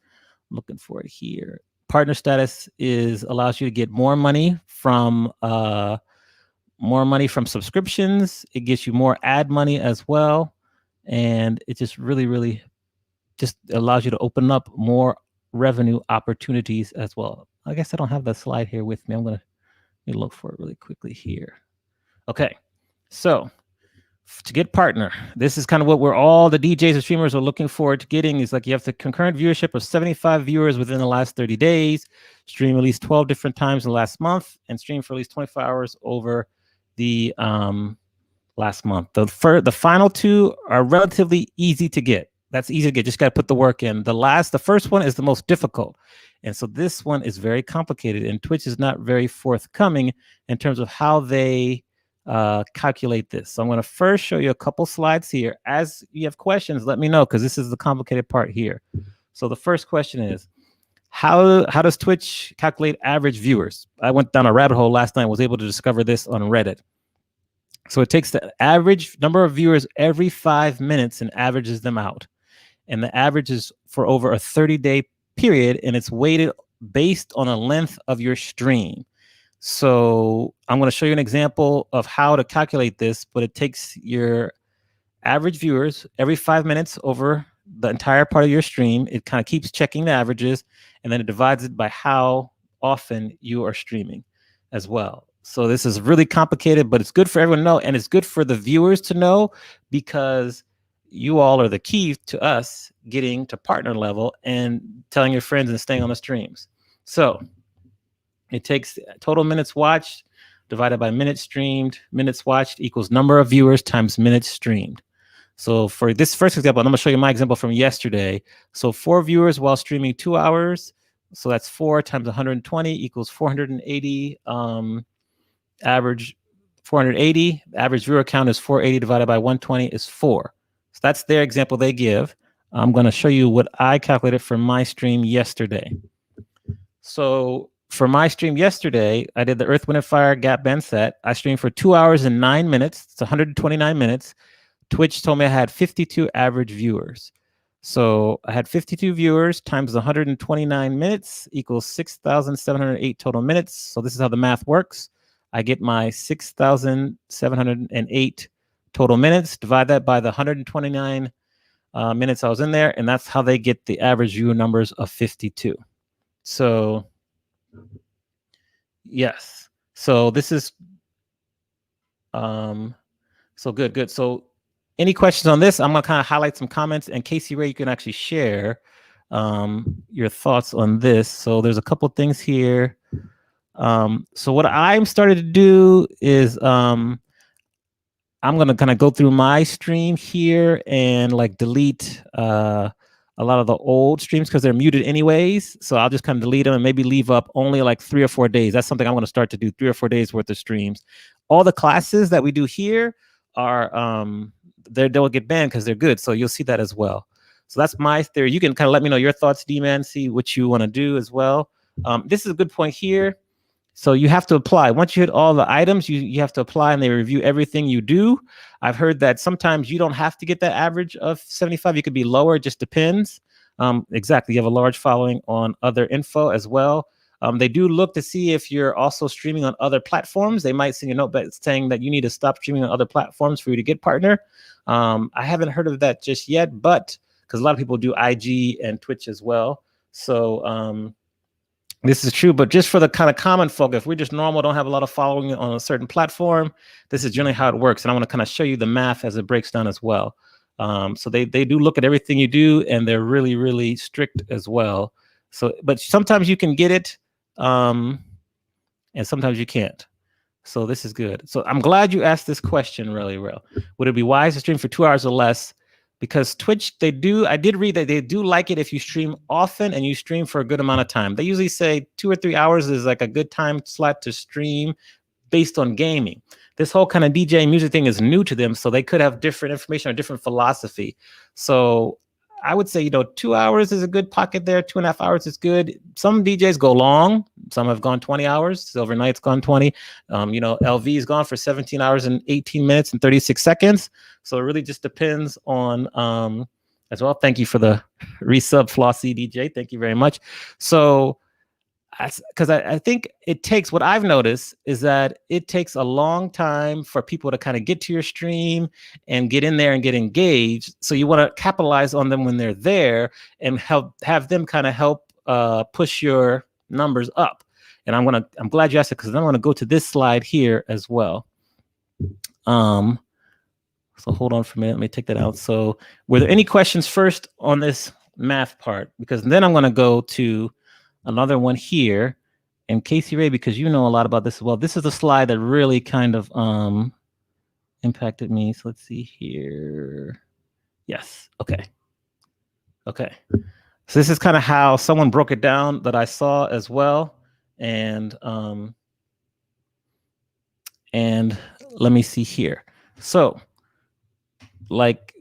I'm looking for it here. Partner status allows you to get more money from subscriptions. It gets you more ad money as well, and it just really just allows you to open up more revenue opportunities as well. I guess I don't have that slide here with me. Let me look for it really quickly here. Okay, so to get partner, this is kind of what all the DJs and streamers are looking forward to getting. Is like you have the concurrent viewership of 75 viewers within the last 30 days, stream at least 12 different times in the last month, and stream for at least 24 hours over the last month. The final two are relatively easy to get. That's easy to get. Just got to put the work in. The first one is the most difficult. And so this one is very complicated, and Twitch is not very forthcoming in terms of how they calculate this. So I'm going to first show you a couple slides here. As you have questions, let me know, because this is the complicated part here. So the first question is, how does Twitch calculate average viewers? I went down a rabbit hole last night and was able to discover this on Reddit. So it takes the average number of viewers every 5 minutes and averages them out. And the average is for over a 30-day period, and it's weighted based on the length of your stream. So I'm going to show you an example of how to calculate this, but it takes your average viewers every 5 minutes over the entire part of your stream. It kind of keeps checking the averages, and then it divides it by how often you are streaming as well. So this is really complicated, but it's good for everyone to know, and it's good for the viewers to know, because you all are the key to us getting to partner level and telling your friends and staying on the streams. So it takes total minutes watched divided by minutes streamed. Minutes watched equals number of viewers times minutes streamed. So for this first example, I'm going to show you my example from yesterday. So 4 viewers while streaming 2 hours. So that's 4 times 120 equals 480. Average 480. Average viewer count is 480 divided by 120 is 4. So that's their example they give. I'm going to show you what I calculated for my stream yesterday. So for my stream yesterday, I did the Earth, Wind, and Fire Gap Band set. I streamed for 2 hours and 9 minutes. It's 129 minutes. Twitch told me I had 52 average viewers. So I had 52 viewers times 129 minutes equals 6,708 total minutes. So this is how the math works. I get my 6,708 total minutes, divide that by the 129 minutes I was in there, and that's how they get the average viewer numbers of 52. So yes, so this is, so good. So any questions on this? I'm gonna kind of highlight some comments, and Casey Ray, you can actually share your thoughts on this. So there's a couple things here. So what I'm started to do is I'm gonna kind of go through my stream here and like delete a lot of the old streams because they're muted anyways. So I'll just kind of delete them and maybe leave up only like 3 or 4 days. That's something I'm gonna start to do, 3 or 4 days worth of streams. All the classes that we do here are they'll get banned because they're good. So you'll see that as well. So that's my theory. You can kind of let me know your thoughts, D-Man, see what you want to do as well. This is a good point here. So you have to apply. Once you hit all the items, you have to apply, and they review everything you do. I've heard that sometimes you don't have to get that average of 75. You could be lower. It just depends. Exactly. You have a large following on other info as well. They do look to see if you're also streaming on other platforms. They might send you a note saying that you need to stop streaming on other platforms for you to get partner. I haven't heard of that just yet, but because a lot of people do IG and Twitch as well. So this is true, but just for the kind of common folk, if we're just normal, don't have a lot of following on a certain platform, this is generally how it works. And I want to kind of show you the math as it breaks down as well. So they do look at everything you do, and they're really, really strict as well. So, but sometimes you can get it, and sometimes you can't. So this is good. So I'm glad you asked this question really well. Would it be wise to stream for 2 hours or less? Because Twitch, I did read that they do like it if you stream often and you stream for a good amount of time. They usually say 2 or 3 hours is like a good time slot to stream based on gaming. This whole kind of DJ music thing is new to them, so they could have different information or different philosophy. So I would say, 2 hours is a good pocket there. 2.5 hours is good. Some DJs go long. Some have gone 20 hours. Silver Knight's gone 20. LV is gone for 17 hours and 18 minutes and 36 seconds. So it really just depends on as well. Thank you for the resub, Flossy DJ. Thank you very much. So because I think it takes, what I've noticed is that it takes a long time for people to kind of get to your stream and get in there and get engaged. So you want to capitalize on them when they're there and have them kind of help push your numbers up. And I'm glad you asked it, because I'm going to go to this slide here as well. So hold on for a minute. Let me take that out. So were there any questions first on this math part? Because then I'm going to go to another one here. And Casey Ray, because you know a lot about this as well, this is a slide that really kind of impacted me. So let's see here. Yes. Okay. So this is kind of how someone broke it down that I saw as well. And let me see here. So like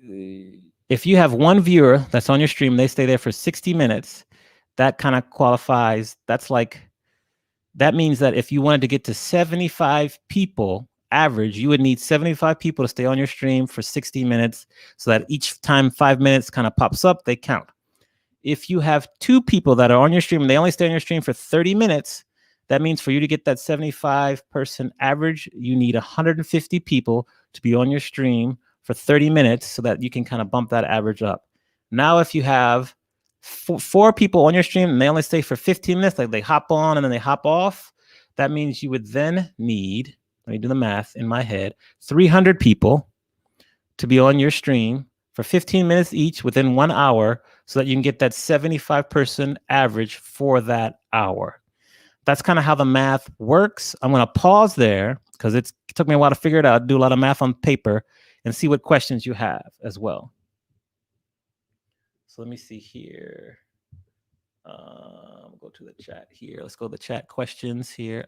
if you have one viewer that's on your stream, they stay there for 60 minutes, that kind of qualifies. That means that if you wanted to get to 75 people average, you would need 75 people to stay on your stream for 60 minutes, so that each time 5 minutes kind of pops up, they count. If you have 2 people that are on your stream and they only stay on your stream for 30 minutes, that means for you to get that 75 person average, you need 150 people to be on your stream for 30 minutes so that you can kind of bump that average up. Now, if you have 4 people on your stream and they only stay for 15 minutes, like they hop on and then they hop off, that means you would then need, let me do the math in my head, 300 people to be on your stream for 15 minutes each within 1 hour so that you can get that 75-person average for that hour. That's kind of how the math works. I'm going to pause there because it took me a while to figure it out, do a lot of math on paper, and see what questions you have as well. So let me see here. Go to the chat here. Let's go to the chat questions here.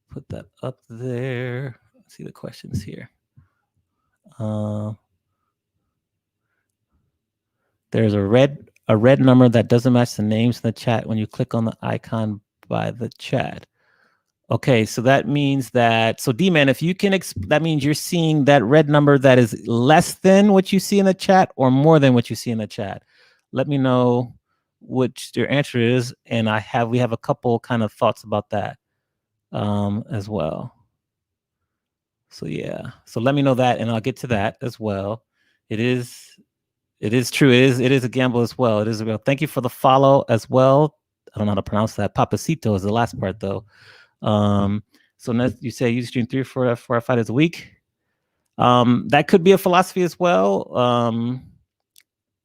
Put that up there. Let's see the questions here. There's a red number that doesn't match the names in the chat when you click on the icon by the chat. Okay, so that means that, so D-Man, if you can, that means you're seeing that red number that is less than what you see in the chat or more than what you see in the chat. Let me know what your answer is, and we have a couple kind of thoughts about that as well. So yeah, so let me know that, and I'll get to that as well. It is true. It is a gamble as well. It is a real. Thank you for the follow as well. I don't know how to pronounce that. Papacito is the last part though. So next you say you stream 3 or 4 or 5 days a week. That could be a philosophy as well.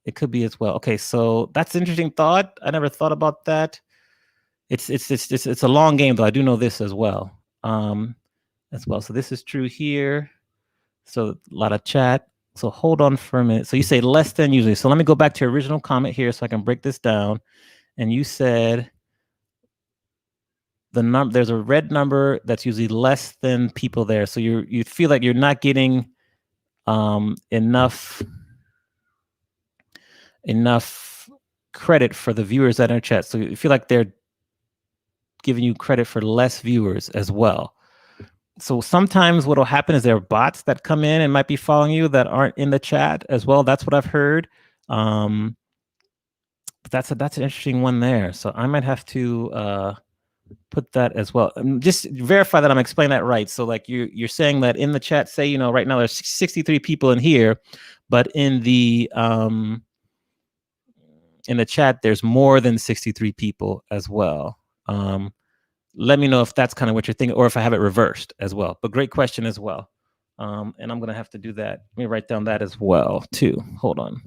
It could be as well. Okay, so that's an interesting thought. I never thought about that. It's a long game though. I do know this as well. So this is true here. So a lot of chat. So hold on for a minute. So you say less than usually. So let me go back to your original comment here so I can break this down. And you said there's a red number that's usually less than people there. So you feel like you're not getting enough credit for the viewers that are in chat. So you feel like they're giving you credit for less viewers as well. So sometimes what'll happen is there are bots that come in and might be following you that aren't in the chat as well. That's what I've heard. But that's an interesting one there. So I might have to put that as well. Just verify that I'm explaining that right. So like you're saying that in the chat, say, right now there's 63 people in here, but in the chat, there's more than 63 people as well. Let me know if that's kind of what you're thinking or if I have it reversed as well. But great question as well. And I'm going to have to do that. Let me write down that as well, too. Hold on.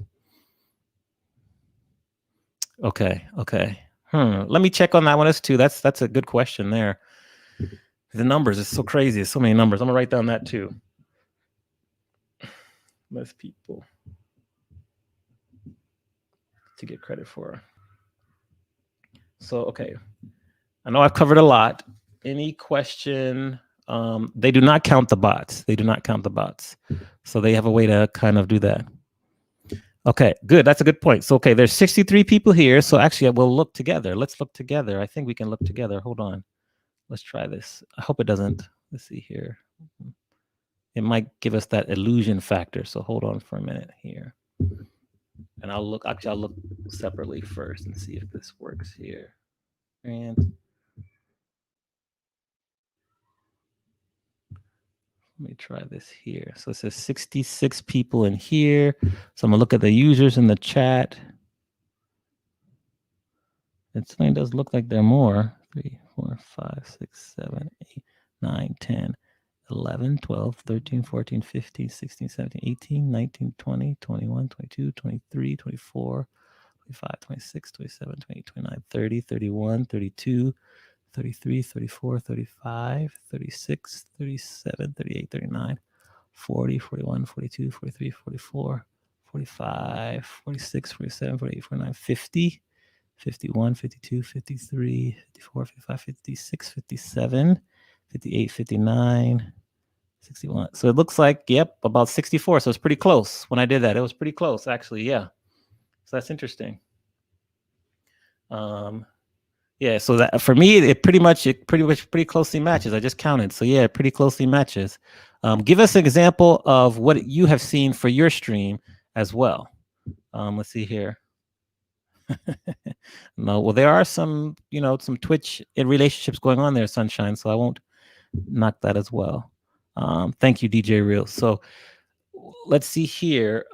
Okay. Let me check on that one as too. That's a good question there. The numbers is so crazy. There's so many numbers. I'm going to write down that, too. Less people to get credit for. So, okay. I know I've covered a lot. Any question? They do not count the bots. So they have a way to kind of do that. Okay, good. That's a good point. So, okay, there's 63 people here. So actually, we'll look together. Let's look together. I think we can look together. Hold on. Let's try this. I hope it doesn't. Let's see here. It might give us that illusion factor. So hold on for a minute here. And I'll look separately first and see if this works here. And let me try this here. So it says 66 people in here. So I'm gonna look at the users in the chat. It certainly does look like there are more. 3, 4, 5, 6, 7, 8, 9, 10, 11, 12, 13, 14, 15, 16, 17, 18, 19, 20, 21, 22, 23, 24, 25, 26, 27, 28, 29, 30, 31, 32, 33, 34, 35, 36, 37, 38, 39, 40, 41, 42, 43, 44, 45, 46, 47, 48, 49, 50, 51, 52, 53, 54, 55, 56, 57, 58, 59, 61. So it looks like, yep, about 64. So it's pretty close. When I did that, it was pretty close, actually. Yeah. So that's interesting. Yeah, so that for me, it pretty closely matches. I just counted. So yeah, it pretty closely matches. Give us an example of what you have seen for your stream as well. Let's see here. No, well, there are some, some Twitch relationships going on there, Sunshine. So I won't knock that as well. Thank you, DJ Real. So let's see here.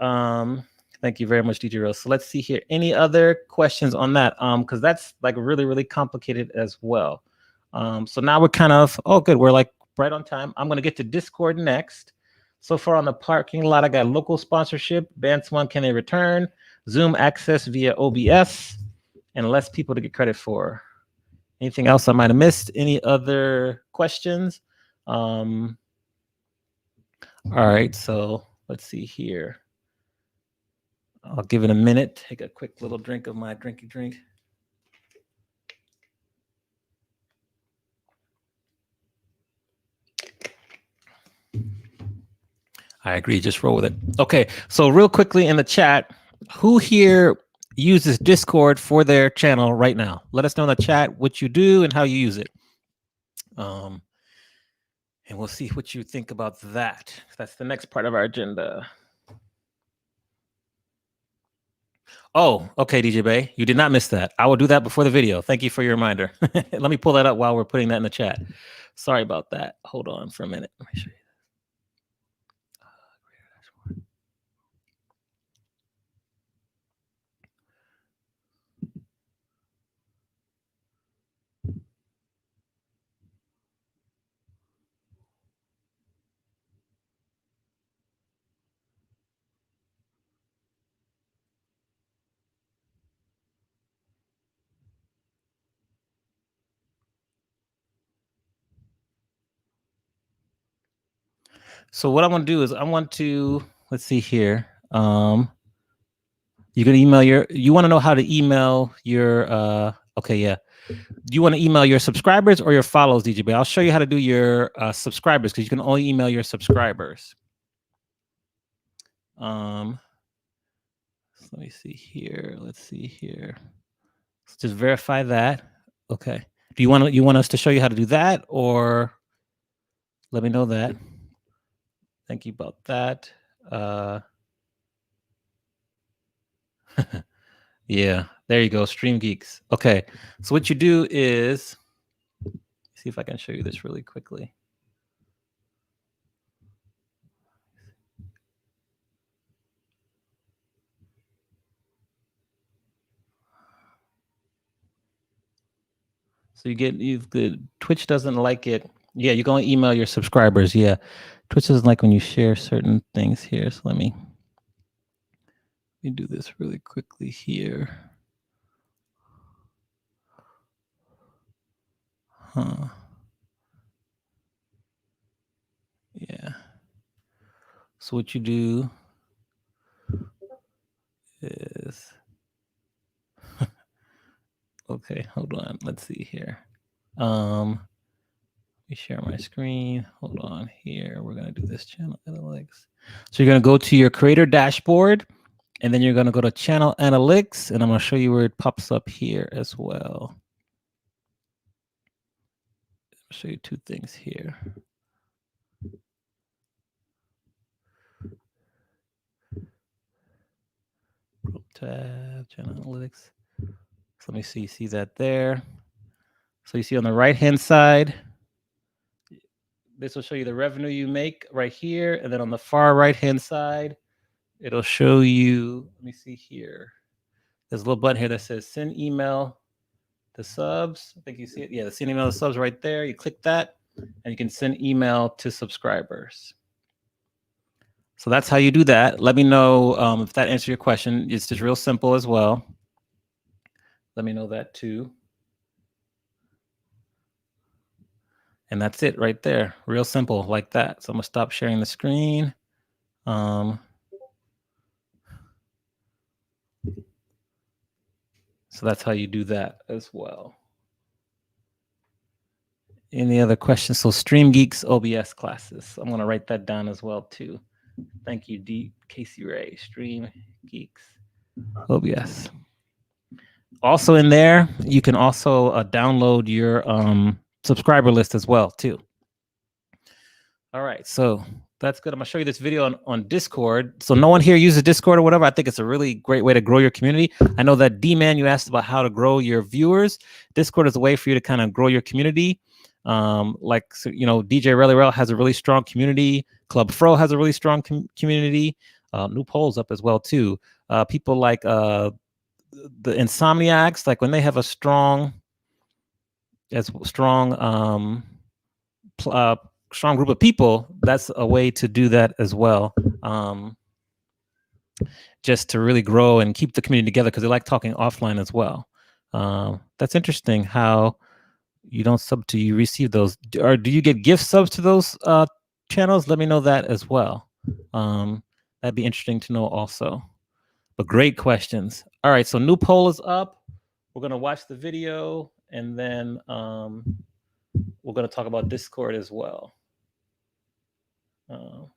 Thank you very much, DJ Real. So let's see here. Any other questions on that? Because that's like really, really complicated as well. So now we're kind of, oh, good. We're like right on time. I'm going to get to Discord next. So far on the parking lot, I got local sponsorship, Bands One, Can They Return, Zoom access via OBS, and less people to get credit for. Anything else I might have missed? Any other questions? All right, so let's see here. I'll give it a minute. Take a quick little drink of my drinky drink. I agree. Just roll with it. Okay. So real quickly in the chat, who here uses Discord for their channel right now? Let us know in the chat what you do and how you use it. And we'll see what you think about that. That's the next part of our agenda. Oh, okay, DJ Bay. You did not miss that. I will do that before the video. Thank you for your reminder. Let me pull that up while we're putting that in the chat. Sorry about that. Hold on for a minute. Let me show you. So what I want to do is I want to, let's see here. You can email you want to know how to email your, okay, yeah. Do you want to email your subscribers or your follows, DJ Bay? I'll show you how to do your subscribers because you can only email your subscribers. Let me see here. Let's see here. Let's just verify that. Okay. Do you want us to show you how to do that, or let me know that? Thank you about that. Yeah, there you go. Stream Geeks. Okay. So what you do is, see if I can show you this really quickly. So the Twitch doesn't like it. Yeah, you're going to email your subscribers. Yeah. Twitch doesn't like when you share certain things here. So let me do this really quickly here. Huh. Yeah. So what you do is, okay, hold on. Let's see here. Let me share my screen. Hold on here. We're going to do this channel analytics. So you're going to go to your creator dashboard, and then you're going to go to channel analytics, and I'm going to show you where it pops up here as well. I'll show you two things here. Pro tab, channel analytics. So let me see that there. So you see on the right-hand side, this will show you the revenue you make right here. And then on the far right-hand side, it'll show you, let me see here. There's a little button here that says send email to subs. I think you see it. Yeah, the send email to subs right there. You click that and you can send email to subscribers. So that's how you do that. Let me know if that answers your question. It's just real simple as well. Let me know that too. And that's it right there. Real simple like that. So I'm gonna stop sharing the screen. So that's how you do that as well. Any other questions? So Stream Geeks OBS classes. I'm gonna write that down as well too. Thank you, Casey Ray. Stream Geeks OBS. Also in there, you can also download your subscriber list as well too. All right, so that's good. I'm gonna show you this video on Discord. So no one here uses Discord or whatever. I think it's a really great way to grow your community. I know that D-Man, you asked about how to grow your viewers. Discord is a way for you to kind of grow your community. Like, so, you know, DJ Relly has a really strong community. Club Fro has a really strong community. New polls up as well too. People like the Insomniacs, like when they have a strong strong group of people, that's a way to do that as well. Just to really grow and keep the community together, because they like talking offline as well. That's interesting how you don't sub to, you receive those. Or do you get gift subs to those channels? Let me know that as well. That'd be interesting to know also. But great questions. All right, so new poll is up. We're gonna watch the video, and then we're gonna talk about Discord as well. So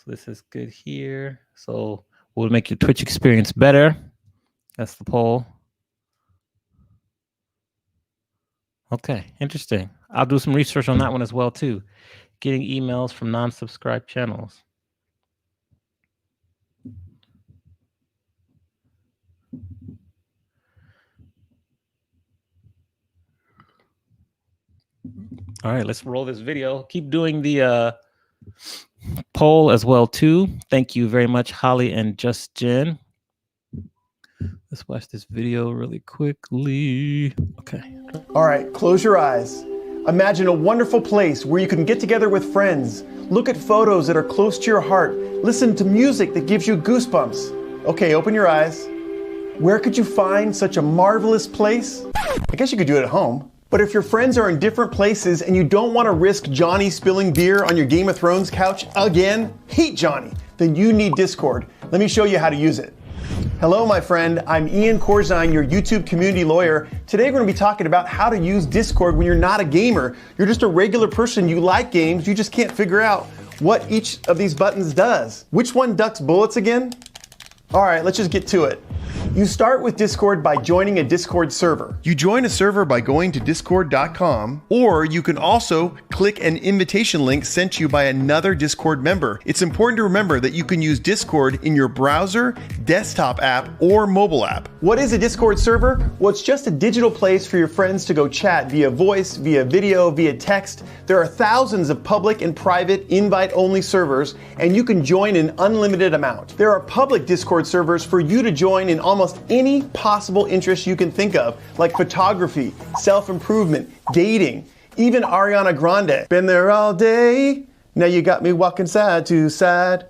this is good here. So we'll make your Twitch experience better. That's the poll. Okay, interesting. I'll do some research on that one as well too. Getting emails from non-subscribed channels. All right, let's roll this video. Keep doing the poll as well too. Thank you very much, Holly and Justin. Let's watch this video really quickly. Okay. All right, close your eyes. Imagine a wonderful place where you can get together with friends, look at photos that are close to your heart, listen to music that gives you goosebumps. Okay, open your eyes. Where could you find such a marvelous place? I guess you could do it at home. But if your friends are in different places and you don't want to risk Johnny spilling beer on your Game of Thrones couch again, hate Johnny, then you need Discord. Let me show you how to use it. Hello, my friend. I'm Ian Corzine, your YouTube community lawyer. Today we're going to be talking about how to use Discord when you're not a gamer. You're just a regular person. You like games. You just can't figure out what each of these buttons does. Which one ducks bullets again? All right, let's just get to it. You start with Discord by joining a Discord server. You join a server by going to discord.com, or you can also click an invitation link sent to you by another Discord member. It's important to remember that you can use Discord in your browser, desktop app, or mobile app. What is a Discord server? Well, it's just a digital place for your friends to go chat via voice, via video, via text. There are thousands of public and private invite-only servers, and you can join an unlimited amount. There are public Discord servers for you to join in almost any possible interest you can think of, like photography, self-improvement, dating, even Ariana Grande. Been there all day, now you got me walking side to side.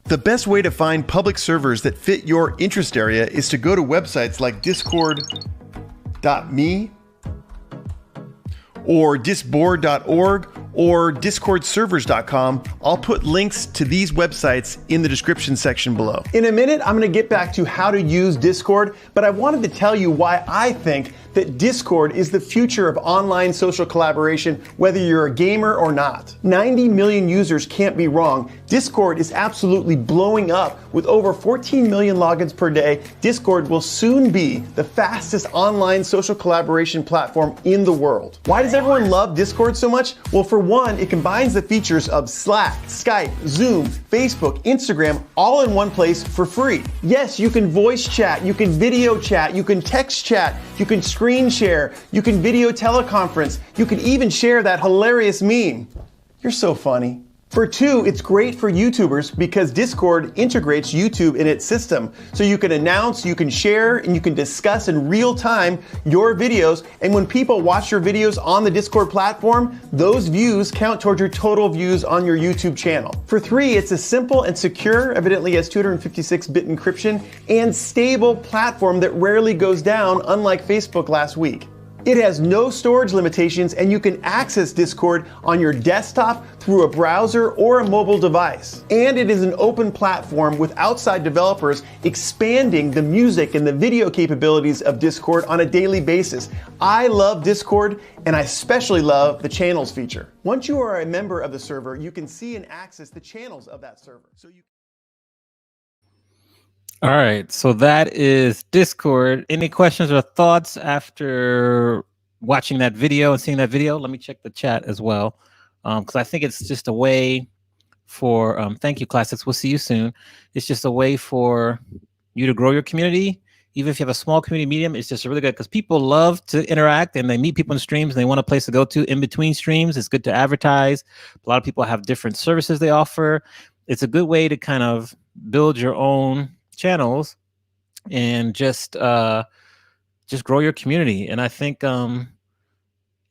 The best way to find public servers that fit your interest area is to go to websites like discord.me or disboard.org or discordservers.com. I'll put links to these websites in the description section below. In a minute, I'm gonna get back to how to use Discord, but I wanted to tell you why I think that Discord is the future of online social collaboration, whether you're a gamer or not. 90 million users can't be wrong. Discord is absolutely blowing up. With over 14 million logins per day, Discord will soon be the fastest online social collaboration platform in the world. Why does everyone love Discord so much? Well, for one, it combines the features of Slack, Skype, Zoom, Facebook, Instagram, all in one place for free. Yes, you can voice chat, you can video chat, you can text chat, you can screen share, you can video teleconference, you can even share that hilarious meme. You're so funny. For two, it's great for YouTubers because Discord integrates YouTube in its system. So you can announce, you can share, and you can discuss in real time your videos. And when people watch your videos on the Discord platform, those views count towards your total views on your YouTube channel. For three, it's a simple and secure, evidently has 256-bit encryption, and stable platform that rarely goes down, unlike Facebook last week. It has no storage limitations, and you can access Discord on your desktop, through a browser, or a mobile device. And it is an open platform with outside developers expanding the music and the video capabilities of Discord on a daily basis. I love Discord, and I especially love the channels feature. Once you are a member of the server, you can see and access the channels of that server. All right, so that is Discord. Any questions or thoughts after watching that video and seeing that video? Let me check the chat as well, because I think it's just a way for, thank you, Classics, we'll see you soon. It's just a way for you to grow your community. Even if you have a small community medium, it's just really good because people love to interact and they meet people in streams and they want a place to go to in between streams. It's good to advertise. A lot of people have different services they offer. It's a good way to kind of build your own channels and just grow your community. And I think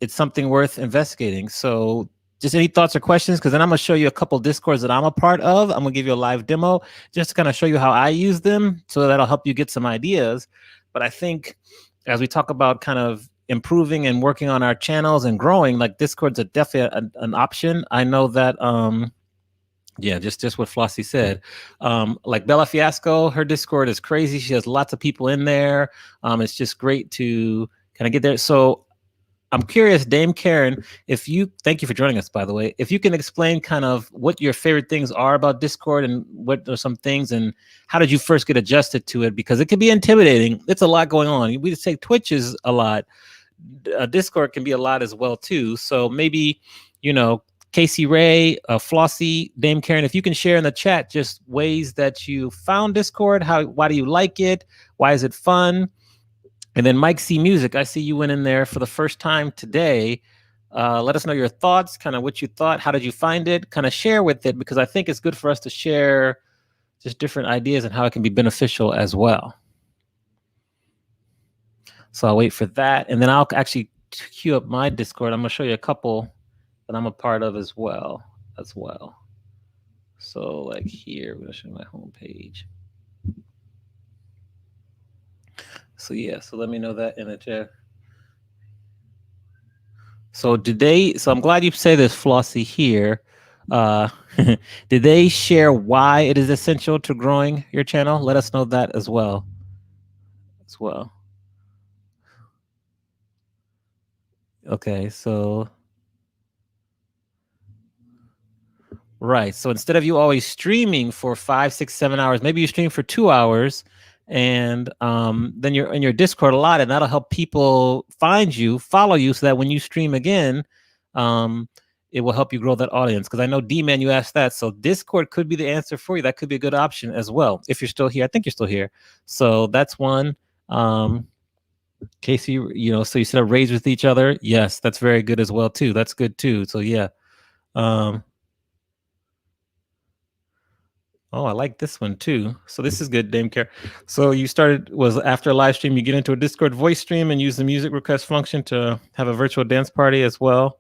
it's it's something worth investigating. So just any thoughts or questions? Because then I'm going to show you a couple Discords that I'm a part of. I'm going to give you a live demo just to kind of show you how I use them. So that'll help you get some ideas. But I think as we talk about kind of improving and working on our channels and growing, like Discord's definitely an option. I know that, yeah, just what Flossie said. Like Bella Fiasco, her Discord is crazy. She has lots of people in there. It's just great to kind of get there. So I'm curious, Dame Karen, thank you for joining us, by the way. If you can explain kind of what your favorite things are about Discord and what are some things and how did you first get adjusted to it? Because it can be intimidating. It's a lot going on. We just say Twitch is a lot. Discord can be a lot as well, too. So maybe, Casey Ray, Flossie, Dame Karen, if you can share in the chat just ways that you found Discord, why do you like it? Why is it fun? And then Mike C Music, I see you went in there for the first time today. Let us know your thoughts, kind of what you thought. How did you find it? Kind of share with it, because I think it's good for us to share just different ideas and how it can be beneficial as well. So I'll wait for that. And then I'll actually queue up my Discord. I'm going to show you a couple that I'm a part of as well. So like here, I'm going to show you my homepage. So yeah, so let me know that in the chat. So I'm glad you say this, Flossie, here. Did they share why it is essential to growing your channel? Let us know that as well. Okay, so. Right. So instead of you always streaming for 5, 6, 7 hours, maybe you stream for 2 hours, and then you're in your Discord a lot, and that'll help people find you, follow you, so that when you stream again, it will help you grow that audience. Because I know, D-Man, you asked that. So Discord could be the answer for you. That could be a good option as well. If you're still here, I think you're still here. So that's one. Casey, so you set up raids with each other. Yes, that's very good as well, too. That's good, too. So yeah. Oh, I like this one too. So this is good, Dame Care. So you was after a live stream, you get into a Discord voice stream and use the music request function to have a virtual dance party as well.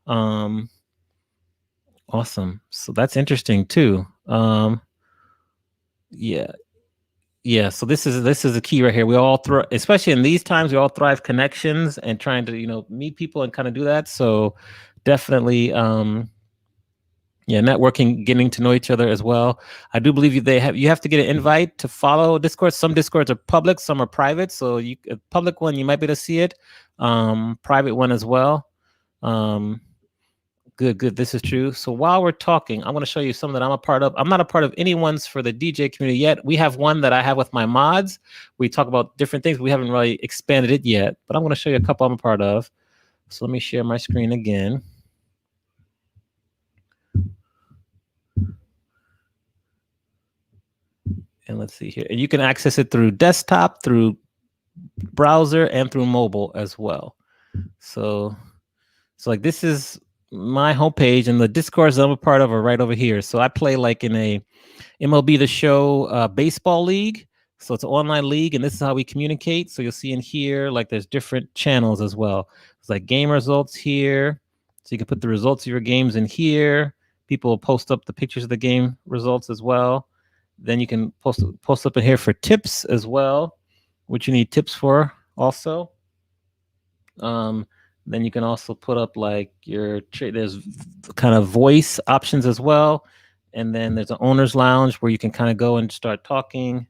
Awesome. So that's interesting too. Yeah. So this is the key right here. We all especially in these times, we all thrive connections and trying to, meet people and kind of do that. So definitely, networking, getting to know each other as well. I do believe you have to get an invite to follow Discord. Some Discords are public, some are private. So a public one, you might be able to see it. Private one as well. Good. This is true. So while we're talking, I'm going to show you some that I'm a part of. I'm not a part of any ones for the DJ community yet. We have one that I have with my mods. We talk about different things. We haven't really expanded it yet, but I'm going to show you a couple I'm a part of. So let me share my screen again. And let's see here. And you can access it through desktop, through browser, and through mobile as well. So like this is my homepage, and the Discords I'm a part of are right over here. So I play like in a MLB The Show baseball league. So it's an online league, and this is how we communicate. So you'll see in here, like there's different channels as well. It's like game results here. So you can put the results of your games in here. People will post up the pictures of the game results as well. Then you can post up in here for tips as well, which you need tips for also. Then you can also put up like there's kind of voice options as well. And then there's an owner's lounge where you can kind of go and start talking.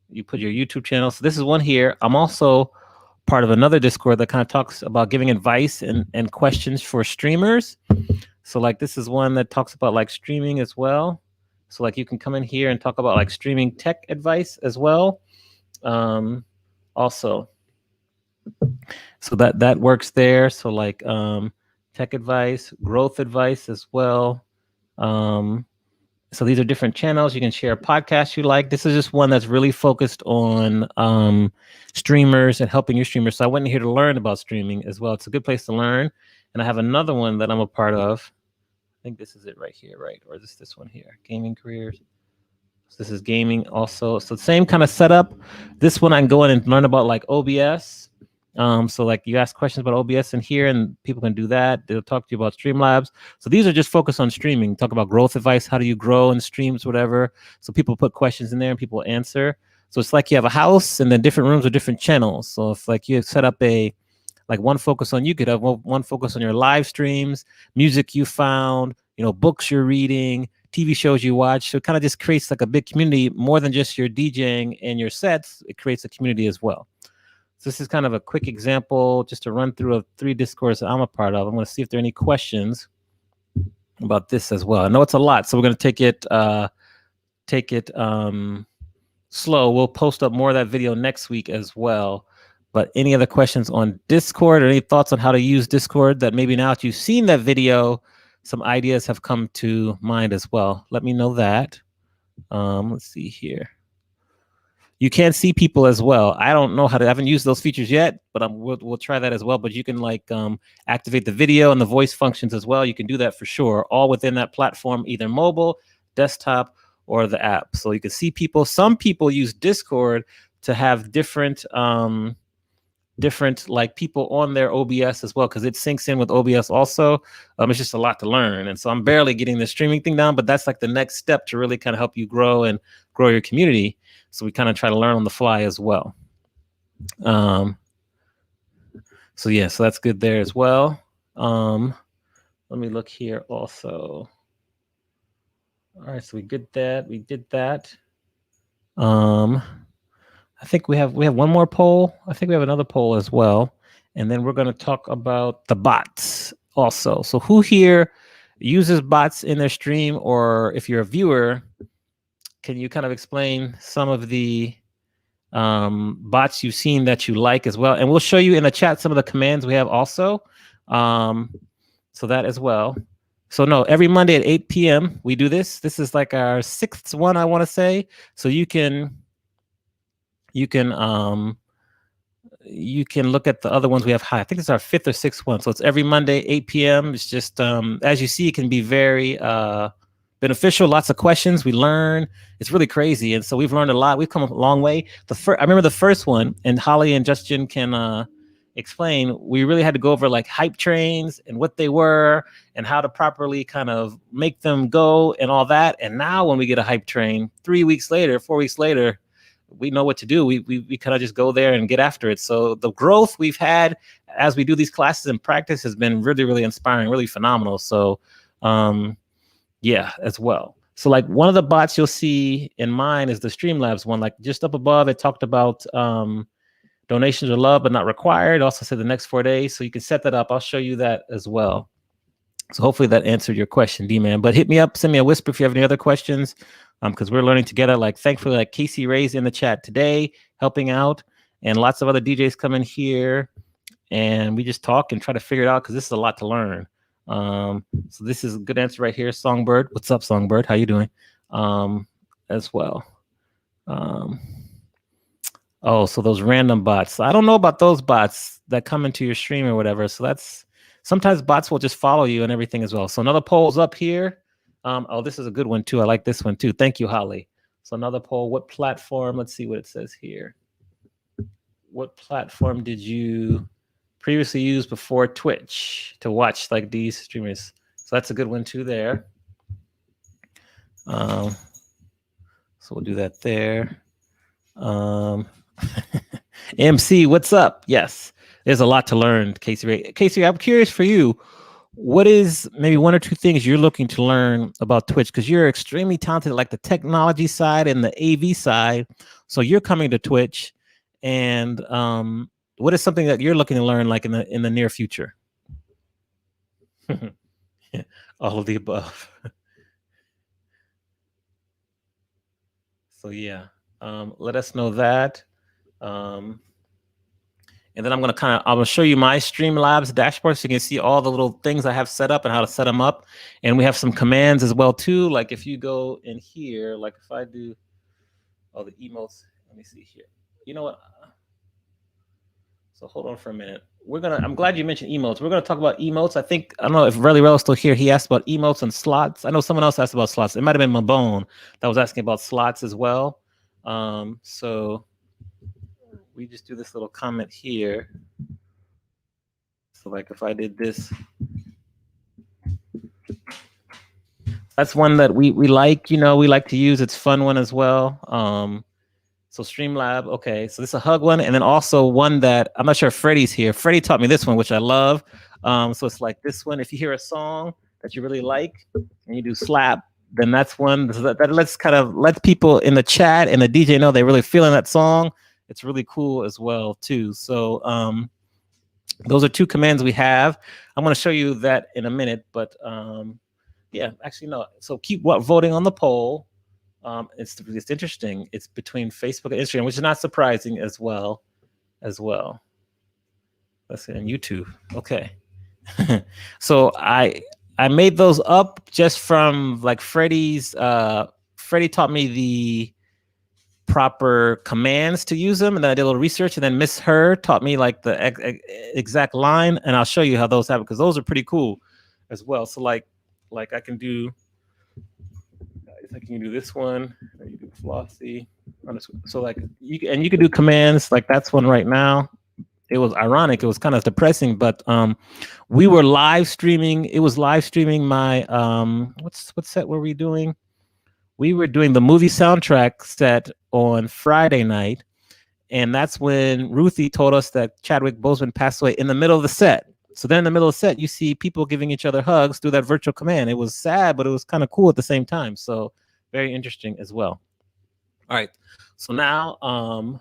You put your YouTube channel. So this is one here. I'm also part of another Discord that kind of talks about giving advice and questions for streamers. So like this is one that talks about like streaming as well. So like you can come in here and talk about like streaming tech advice as well. Also, so that works there. So like tech advice, growth advice as well. So these are different channels. You can share podcasts you like. This is just one that's really focused on streamers and helping your streamers. So I went in here to learn about streaming as well. It's a good place to learn. And I have another one that I'm a part of. I think this is it right here, right? Or is this one here? Gaming careers. So this is gaming also. So same kind of setup. This one I can go in and learn about like OBS So like you ask questions about OBS in here and people can do that. They'll talk to you about Streamlabs. So these are just focused on streaming, talk about growth advice. How do you grow in streams, whatever. So people put questions in there and people answer. So it's like you have a house and then different rooms with different channels. So if like you set up like one focus on, you could have one focus on your live streams, music you found, books you're reading, TV shows you watch. So it kind of just creates like a big community more than just your DJing and your sets. It creates a community as well. So this is kind of a quick example just to run through of 3 Discords that I'm a part of. I'm going to see if there are any questions about this as well. I know it's a lot, so we're going to take it slow. We'll post up more of that video next week as well. But any other questions on Discord or any thoughts on how to use Discord that maybe now that you've seen that video, some ideas have come to mind as well? Let me know that. Let's see here. You can see people as well. I don't know how to, I haven't used those features yet, but we'll try that as well. But you can like activate the video and the voice functions as well. You can do that for sure, all within that platform, either mobile, desktop, or the app. So you can see people. Some people use Discord to have different like people on their OBS as well, because it syncs in with OBS also. It's just a lot to learn. And so I'm barely getting the streaming thing down, but that's like the next step to really kind of help you grow and grow your community. So we kind of try to learn on the fly as well. So yeah, so that's good there as well. Let me look here also. All right, so we did that. I think we have one more poll. I think we have another poll as well. And then we're going to talk about the bots also. So who here uses bots in their stream, or if you're a viewer, can you kind of explain some of the bots you've seen that you like as well? And we'll show you in the chat some of the commands we have also. So that as well. So no, every Monday at 8 p.m. we do this. This is like our 6th one, I want to say. So you can look at the other ones we have high. I think it's our 5th or 6th one. So it's every Monday, 8 p.m. It's just, as you see, it can be very beneficial. Lots of questions. We learn. It's really crazy. And so we've learned a lot. We've come a long way. I remember the first one, and Holly and Justin can explain, we really had to go over like hype trains and what they were and how to properly kind of make them go and all that. And now when we get a hype train, 3 weeks later, 4 weeks later, we know what to do. We kind of just go there and get after it. So the growth we've had as we do these classes and practice has been really, really inspiring, really phenomenal. So yeah, as well. So like one of the bots you'll see in mine is the Streamlabs one, like just up above, it talked about donations are loved but not required. It also said the next 4 days. So you can set that up. I'll show you that as well. So hopefully that answered your question, D-Man. But hit me up, send me a whisper if you have any other questions, because we're learning together. Like thankfully, like Casey Ray's in the chat today, helping out, and lots of other DJs come in here, and we just talk and try to figure it out because this is a lot to learn. So this is a good answer right here. Songbird, what's up, Songbird? How you doing? As well. Oh, so those random bots. I don't know about those bots that come into your stream or whatever. So that's sometimes bots will just follow you and everything as well. So another poll's up here. Oh, this is a good one too. I like this one too. Thank you, Holly. So another poll. What platform? Let's see what it says here. What platform did you previously use before Twitch to watch like these streamers? So that's a good one too there. So we'll do that there. MC, what's up? Yes, there's a lot to learn, Casey Ray. Casey, I'm curious for you. What is maybe 1 or 2 things you're looking to learn about Twitch? Because you're extremely talented, like the technology side and the AV side. So you're coming to Twitch, and what is something that you're looking to learn, like in the near future? All of the above. So yeah, let us know that. And then I'm gonna show you my Streamlabs dashboard so you can see all the little things I have set up and how to set them up. And we have some commands as well too. Like if you go in here, like if I do all the emotes, let me see here. You know what? So hold on for a minute. I'm glad you mentioned emotes. We're gonna talk about emotes. I don't know if Relly Rel's still here. He asked about emotes and slots. I know someone else asked about slots. It might have been Mabone that was asking about slots as well. So we just do this little comment here. So like if I did this, that's one that we like, you know, we like to use. It's fun one as well. So Streamlab, okay. So this is a hug one, and then also one that I'm not sure if Freddie's here. Freddie taught me this one, which I love. So it's like this one. If you hear a song that you really like and you do slap, then that's one that lets people in the chat and the DJ know they're really feeling that song. It's really cool as well too. So those are two commands we have. I'm going to show you that in a minute, but yeah, actually no. So keep voting on the poll. It's interesting. It's between Facebook and Instagram, which is not surprising as well. Let's see, on YouTube. Okay. So I made those up just from like Freddie's. Freddie taught me the proper commands to use them, and then I did a little research, and then Miss Her taught me like the exact line, and I'll show you how those happen because those are pretty cool as well. So like I can do. I can do this one. You do Flossy. So like you can do commands like that's one right now. It was ironic. It was kind of depressing, but we were live streaming. It was live streaming my what set were we doing? We were doing the movie soundtrack set on Friday night, and that's when Ruthie told us that Chadwick Boseman passed away in the middle of the set. So then in the middle of the set, you see people giving each other hugs through that virtual command. It was sad, but it was kind of cool at the same time. So very interesting as well. All right. So now,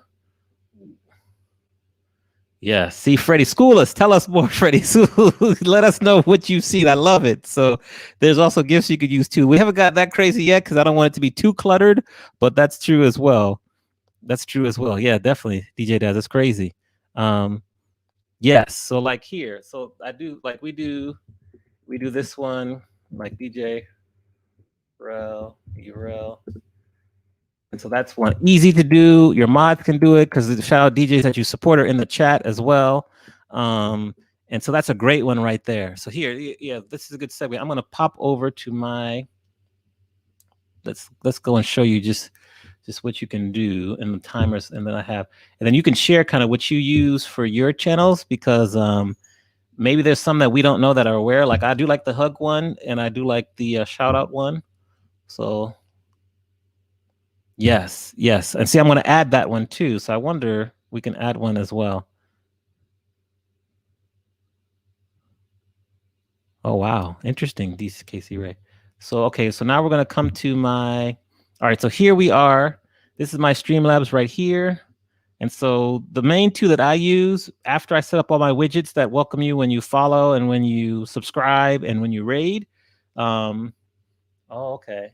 yeah, see, Freddie, school us. Tell us more, Freddie. Let us know what you've seen. I love it. So there's also gifts you could use too. We haven't got that crazy yet because I don't want it to be too cluttered, but that's true as well. That's true as well. Yeah, definitely. DJ Daz, that's crazy. Yes. So like here, so I do like we do this one like DJ Rel, Urel. And so that's one easy to do. Your mods can do it because the shout out DJs that you support are in the chat as well. And so that's a great one right there. So here, yeah, this is a good segue. I'm gonna pop over to my. Let's go and show you just what you can do in the timers, and then then you can share kind of what you use for your channels because maybe there's some that we don't know that are aware. Like I do like the hug one, and I do like the shout out one. So yes, and see, I'm going to add that one too. So I wonder we can add one as well. Oh wow, interesting, DCKC Ray. So okay, so now we're going to come to my. All right, so here we are. This is my Streamlabs right here. And so the main two that I use after I set up all my widgets that welcome you when you follow and when you subscribe and when you raid. Oh, okay.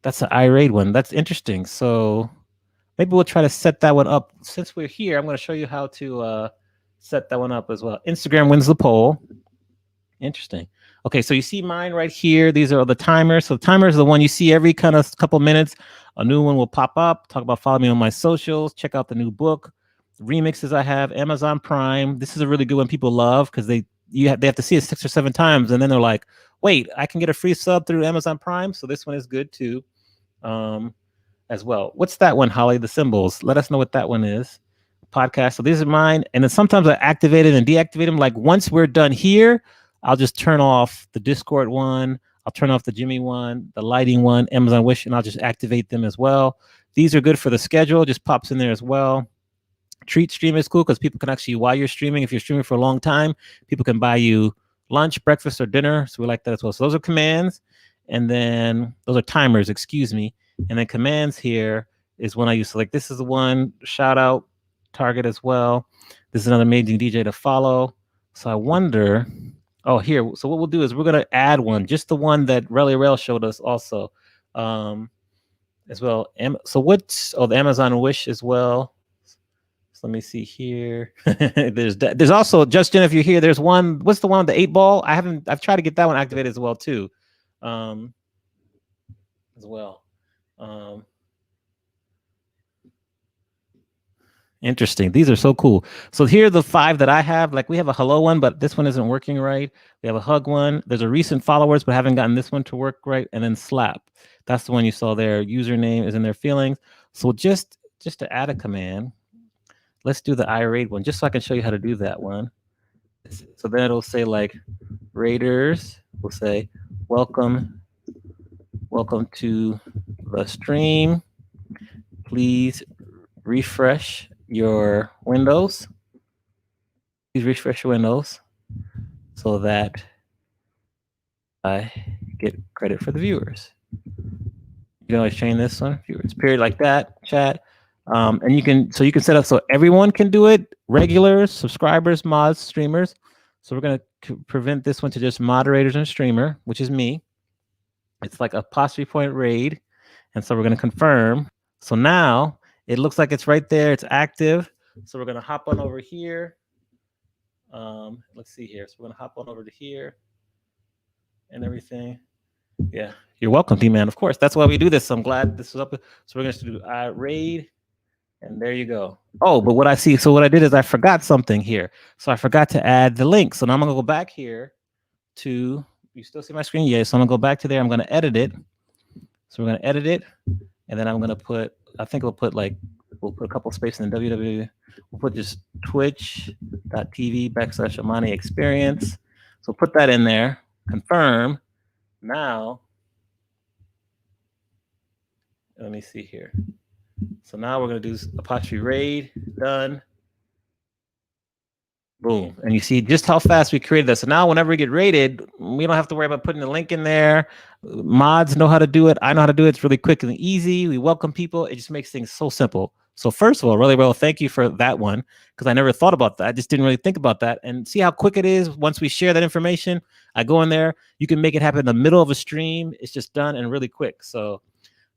That's an iRaid one. That's interesting. So maybe we'll try to set that one up. Since we're here, I'm going to show you how to set that one up as well. Instagram wins the poll. Interesting. Okay, so you see mine right here. These are the timers. So the timer is the one you see every kind of couple minutes. A new one will pop up. Talk about follow me on my socials. Check out the new book. Remixes I have. Amazon Prime. This is a really good one people love because they have to see it 6 or 7 times, and then they're like, wait, I can get a free sub through Amazon Prime. So this one is good too, as well. What's that one, Holly? The symbols. Let us know what that one is. Podcast. So these are mine, and then sometimes I activate it and deactivate them. Like once we're done here, I'll just turn off the Discord one. I'll turn off the Jimmy one, the lighting one, Amazon Wish, and I'll just activate them as well. These are good for the schedule. Just pops in there as well. Treat stream is cool because people can actually, while you're streaming, if you're streaming for a long time, people can buy you lunch, breakfast, or dinner. So we like that as well. So those are commands. And then those are timers, excuse me. And then commands here is one I use. So like this is the one, shout out, target as well. This is another amazing DJ to follow. So I wonder... Oh, here. So what we'll do is we're going to add one, just the one that Relly Rail showed us also as well. So what's, the Amazon Wish as well. So let me see here. there's also, Justin, if you're here, there's one, what's the one with the 8-ball? I've tried to get that one activated as well too. As well. Interesting. These are so cool. So here are the 5 that I have. Like we have a hello one, but this one isn't working right. We have a hug one. There's a recent followers, but haven't gotten this one to work right. And then slap. That's the one you saw there. Username is in their feelings. So just to add a command, let's do the iRaid one, just so I can show you how to do that one. So then it'll say like Raiders will say, welcome to the stream. Please refresh your windows. Please refresh your windows so that I get credit for the viewers. You can always change this one, viewers, period, like that, chat. And you can set up so everyone can do it, regulars, subscribers, mods, streamers. So we're going to prevent this one to just moderators and streamer, which is me. It's like apostrophe point raid. And so we're going to confirm. So now it looks like it's right there. It's active. So we're going to hop on over here. Let's see here. So we're going to hop on over to here and everything. Yeah, you're welcome, D-Man. Of course, that's why we do this. So I'm glad this was up. So we're going to do raid. And there you go. Oh, but what I see, so what I did is I forgot something here. So I forgot to add the link. So now I'm going to go back here to, you still see my screen? Yeah, so I'm going to go back to there. I'm going to edit it. So we're going to edit it. And then I'm going to put, I think we'll put a couple spaces in www. We'll put just twitch.tv/Amani Experience. So put that in there. Confirm. Now, let me see here. So now we're going to do apostrophe raid, done. Boom. And you see just how fast we created this. So now whenever we get rated, we don't have to worry about putting the link in there. Mods know how to do it. I know how to do it. It's really quick and easy. We welcome people. It just makes things so simple. So first of all, really well, thank you for that one, because I never thought about that. I just didn't really think about that. And see how quick it is once we share that information. I go in there. You can make it happen in the middle of a stream. It's just done and really quick. So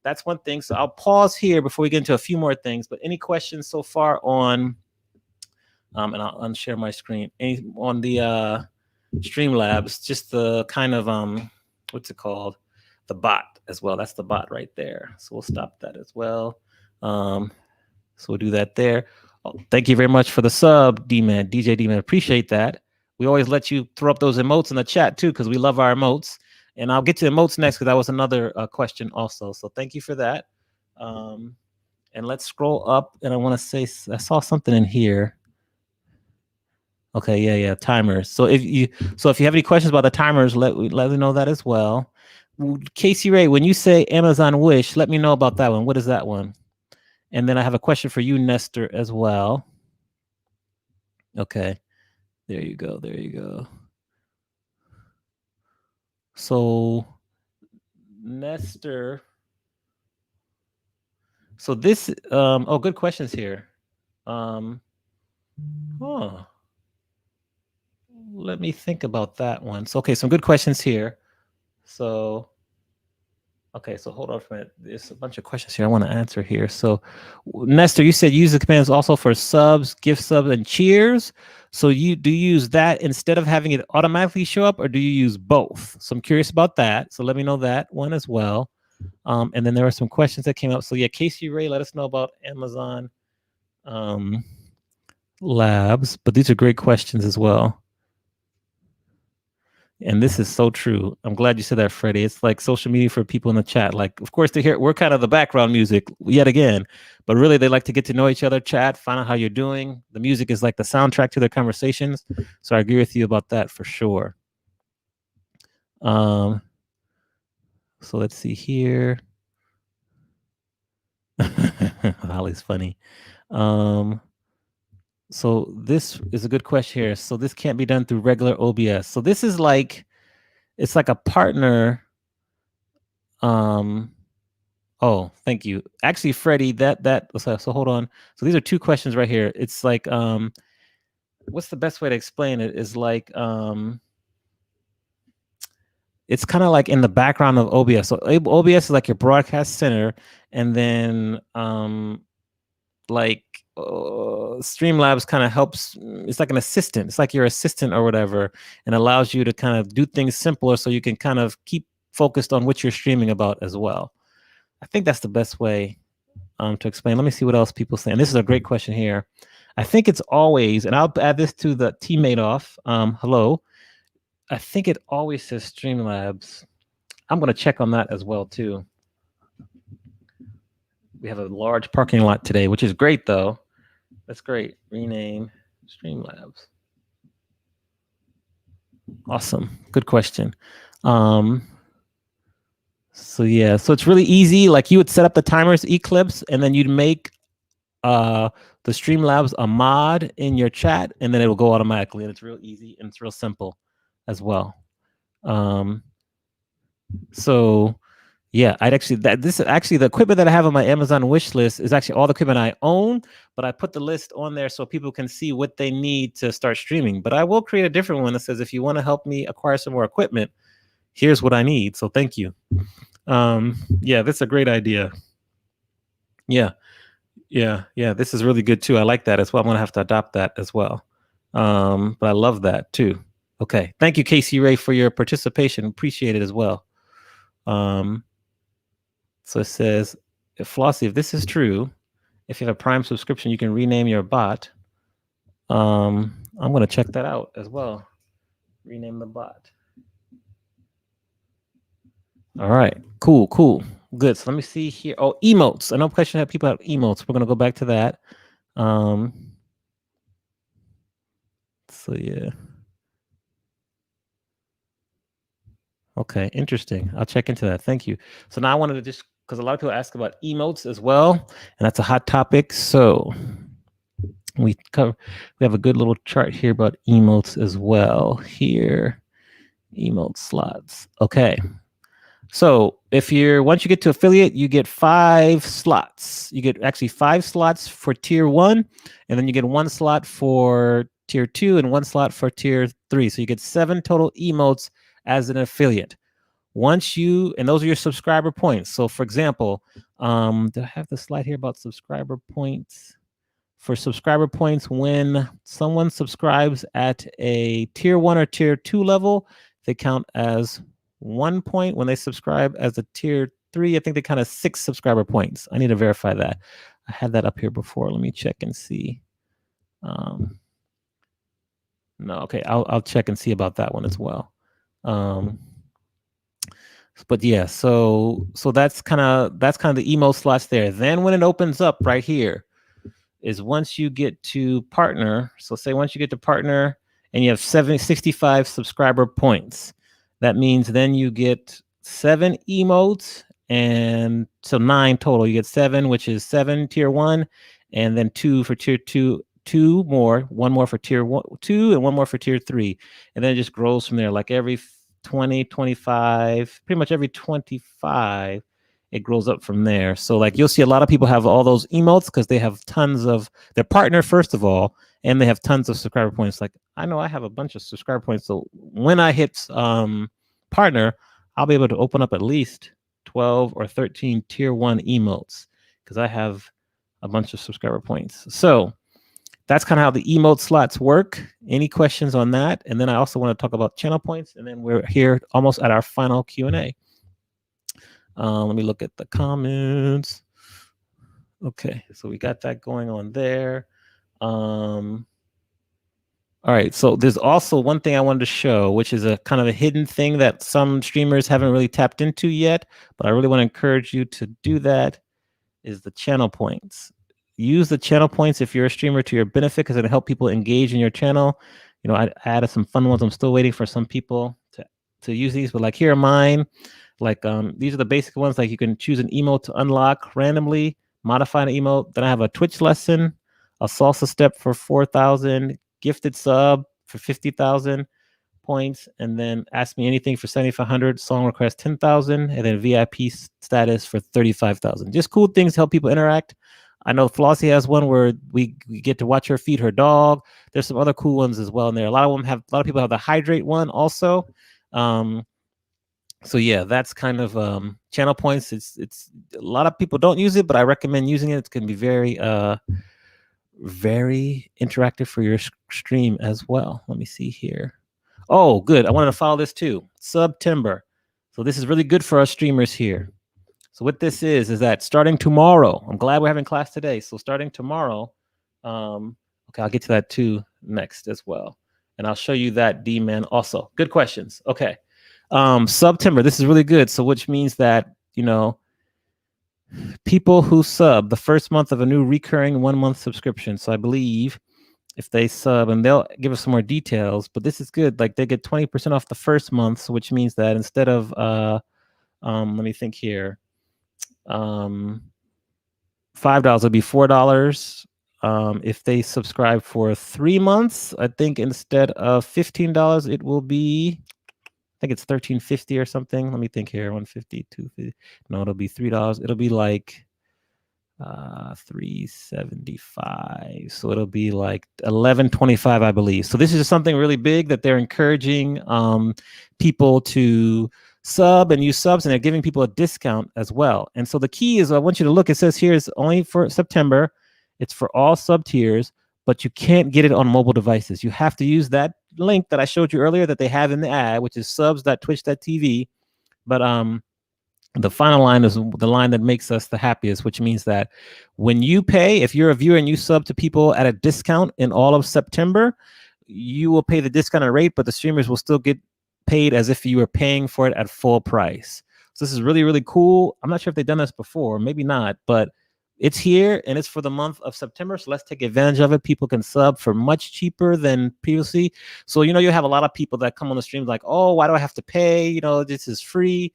that's one thing. So I'll pause here before we get into a few more things. But any questions so far on, and I'll unshare my screen, on the Streamlabs, just the kind of, what's it called? The bot as well. That's the bot right there. So we'll stop that as well. So we'll do that there. Oh, thank you very much for the sub, D-Man, DJ D-Man. Appreciate that. We always let you throw up those emotes in the chat too, because we love our emotes. And I'll get to emotes next, because that was another question also. So thank you for that. And let's scroll up. And I want to say, I saw something in here. Okay, yeah, timers. So if you have any questions about the timers, let me know that as well. Casey Ray, when you say Amazon Wish, let me know about that one. What is that one? And then I have a question for you, Nestor, as well. Okay, there you go. So Nestor, so this, oh, good questions here. Let me think about that one. So, okay, some good questions here. So, okay, so hold on for a minute. There's a bunch of questions here I want to answer here. So, Nestor, you said use the commands also for subs, gift subs, and cheers. So do you use that instead of having it automatically show up, or do you use both? So I'm curious about that. So let me know that one as well. And then there were some questions that came up. So yeah, Casey Ray, let us know about Amazon Labs. But these are great questions as well. And this is so true. I'm glad you said that, Freddie. It's like social media for people in the chat. Like, of course, we're kind of the background music yet again, but really they like to get to know each other, chat, find out how you're doing. The music is like the soundtrack to their conversations. So I agree with you about that for sure. So let's see here. Holly's funny. So this is a good question here. So this can't be done through regular OBS. So this is like, it's like a partner. Oh, thank you. Actually, Freddie, so hold on. So these are two questions right here. It's like, what's the best way to explain it? Is like, it's kind of like in the background of OBS. So OBS is like your broadcast center, and then Streamlabs kind of helps. It's like an assistant. It's like your assistant or whatever, and allows you to kind of do things simpler, so you can kind of keep focused on what you're streaming about as well. I think that's the best way to explain. Let me see what else people say. And this is a great question here. I think it's always, and I'll add this to the teammate off. Hello. I think it always says Streamlabs. I'm going to check on that as well too. We have a large parking lot today, which is great though. That's great. Rename Streamlabs. Awesome. Good question. So yeah, so it's really easy. Like you would set up the timers Eclipse, and then you'd make the Streamlabs a mod in your chat, and then it will go automatically. And it's real easy and it's real simple as well. So yeah, this is actually the equipment that I have on my Amazon wish list is actually all the equipment I own, but I put the list on there so people can see what they need to start streaming. But I will create a different one that says, if you want to help me acquire some more equipment, here's what I need. So thank you. Yeah, that's a great idea. Yeah. This is really good too. I like that as well. I'm gonna have to adopt that as well. But I love that too. Okay, thank you, Casey Ray, for your participation. Appreciate it as well. So it says, Flossie, if this is true, if you have a Prime subscription, you can rename your bot. I'm gonna check that out as well. Rename the bot. All right, cool. Good. So let me see here. Oh, emotes. I know question that people have emotes. We're gonna go back to that. So yeah. Okay, interesting. I'll check into that. Thank you. So now I wanted to just, because a lot of people ask about emotes as well, and that's a hot topic. So we have a good little chart here about emotes as well. Here, emote slots. Okay. So once you get to affiliate, you get 5 slots. You get actually 5 slots for tier 1, and then you get 1 slot for tier 2 and 1 slot for tier 3. So you get 7 total emotes as an affiliate. And those are your subscriber points. So for example, do I have the slide here about subscriber points? For subscriber points, when someone subscribes at a tier 1 or tier 2 level, they count as 1 point. When they subscribe as a tier 3, I think they count as 6 subscriber points. I need to verify that. I had that up here before. Let me check and see. No, okay, I'll check and see about that one as well. But yeah, so that's kind of the emo slots there. Then when it opens up right here is once you get to partner. So say once you get to partner and you have 65 subscriber points, that means then you get 7 emotes, and so 9 total. You get 7, which is 7 tier 1, and then 2 for tier 2, 2 more, 1 more for tier 2, and 1 more for tier 3, and then it just grows from there. Like every 20, 25, pretty much every 25, it grows up from there. So like you'll see a lot of people have all those emotes because they have tons of their partner, first of all, and they have tons of subscriber points. Like I know I have a bunch of subscriber points. So when I hit partner, I'll be able to open up at least 12 or 13 tier 1 emotes because I have a bunch of subscriber points. So that's kind of how the emote slots work. Any questions on that? And then I also want to talk about channel points, and then we're here almost at our final Q&A. Let me look at the comments. Okay, so we got that going on there. All right, so there's also one thing I wanted to show, which is a kind of a hidden thing that some streamers haven't really tapped into yet, but I really want to encourage you to do that, is the channel points. Use the channel points if you're a streamer to your benefit, because it'll help people engage in your channel. You know, I added some fun ones. I'm still waiting for some people to use these, but like here are mine. Like these are the basic ones. Like you can choose an emote to unlock randomly, modify an emote. Then I have a Twitch lesson, a salsa step for 4,000, gifted sub for 50,000 points, and then ask me anything for 7,500, song request 10,000, and then VIP status for 35,000. Just cool things to help people interact. I know Flossie has one where we get to watch her feed her dog. There's some other cool ones as well in there. A lot of people have the hydrate one also. So yeah, that's kind of channel points. It's a lot of people don't use it, but I recommend using it. It's going to be very very interactive for your stream as well. Let me see here. Oh, good. I wanted to follow this too. September. So this is really good for our streamers here. So what this is that starting tomorrow, I'm glad we're having class today. So starting tomorrow, okay, I'll get to that too next as well. And I'll show you that D-Man also. Good questions. Okay. September, this is really good. So which means that, you know, people who sub the first month of a new recurring 1-month subscription. So I believe if they sub, and they'll give us some more details, but this is good. Like they get 20% off the first month, so which means that instead of let me think here, $5 will be $4. If they subscribe for 3 months, I think instead of $15, it will be, I think it's $13.50 or something. Let me think here. 150, 250. No, it'll be $3. It'll be like $3.75. So it'll be like $11.25, I believe. So this is just something really big that they're encouraging people to sub and use subs, and they're giving people a discount as well. And so the key is, I want you to look, it says here it's only for September. It's for all sub tiers, but you can't get it on mobile devices. You have to use that link that I showed you earlier that they have in the ad, which is subs.twitch.tv. But the final line is the line that makes us the happiest, which means that when you pay, if you're a viewer and you sub to people at a discount in all of September, you will pay the discounted rate, but the streamers will still get paid as if you were paying for it at full price. So this is really, really cool. I'm not sure if they've done this before, maybe not, but it's here and it's for the month of September. So let's take advantage of it. People can sub for much cheaper than previously. So, you have a lot of people that come on the stream like, oh, why do I have to pay? This is free.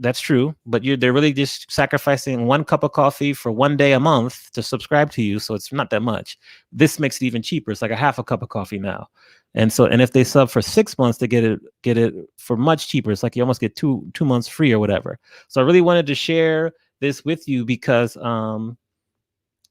That's true, but they're really just sacrificing 1 cup of coffee for 1 day a month to subscribe to you. So it's not that much. This makes it even cheaper. It's like a half a cup of coffee now. And if they sub for 6 months, they get it for much cheaper. It's like you almost get two months free or whatever. So I really wanted to share this with you because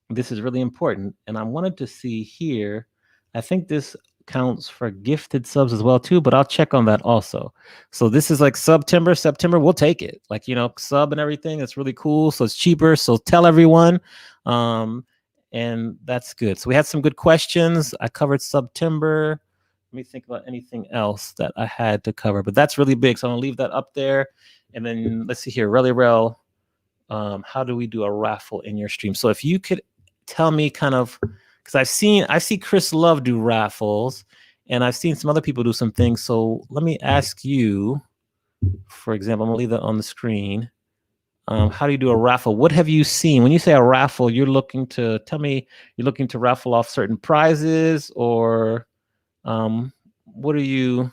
this is really important. And I wanted to see here, I think this counts for gifted subs as well too, but I'll check on that also. So this is like September, we'll take it. Like, sub and everything. It's really cool. So it's cheaper. So tell everyone. And that's good. So we had some good questions. I covered September. Let me think about anything else that I had to cover, but that's really big. So I'm gonna leave that up there. And then let's see here, ReliRel. How do we do a raffle in your stream? So if you could tell me kind of, because I see Chris Love do raffles, and I've seen some other people do some things. So let me ask you, for example, I'm gonna leave that on the screen. How do you do a raffle? What have you seen? When you say a raffle, you're looking to raffle off certain prizes, or what are you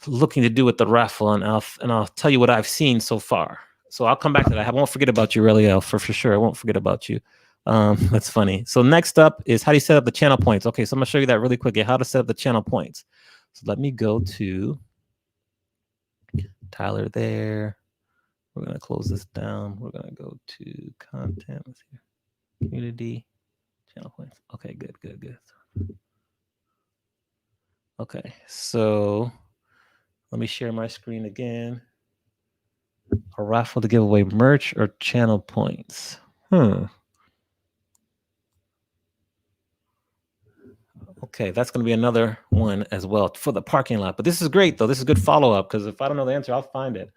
looking to do with the raffle? And I'll tell you what I've seen so far. So I'll come back to that. I won't forget about you, ReliRel, for sure. I won't forget about you. That's funny. So next up is how do you set up the channel points? Okay, so I'm gonna show you that really quickly, how to set up the channel points. So let me go to Tyler there. We're gonna close this down. We're gonna go to content. Let's see. Community, channel points. Okay, good. Okay, so let me share my screen again. A raffle to give away merch or channel points. Okay, that's going to be another one as well for the parking lot. But this is great, though. This is good follow-up, because if I don't know the answer, I'll find it.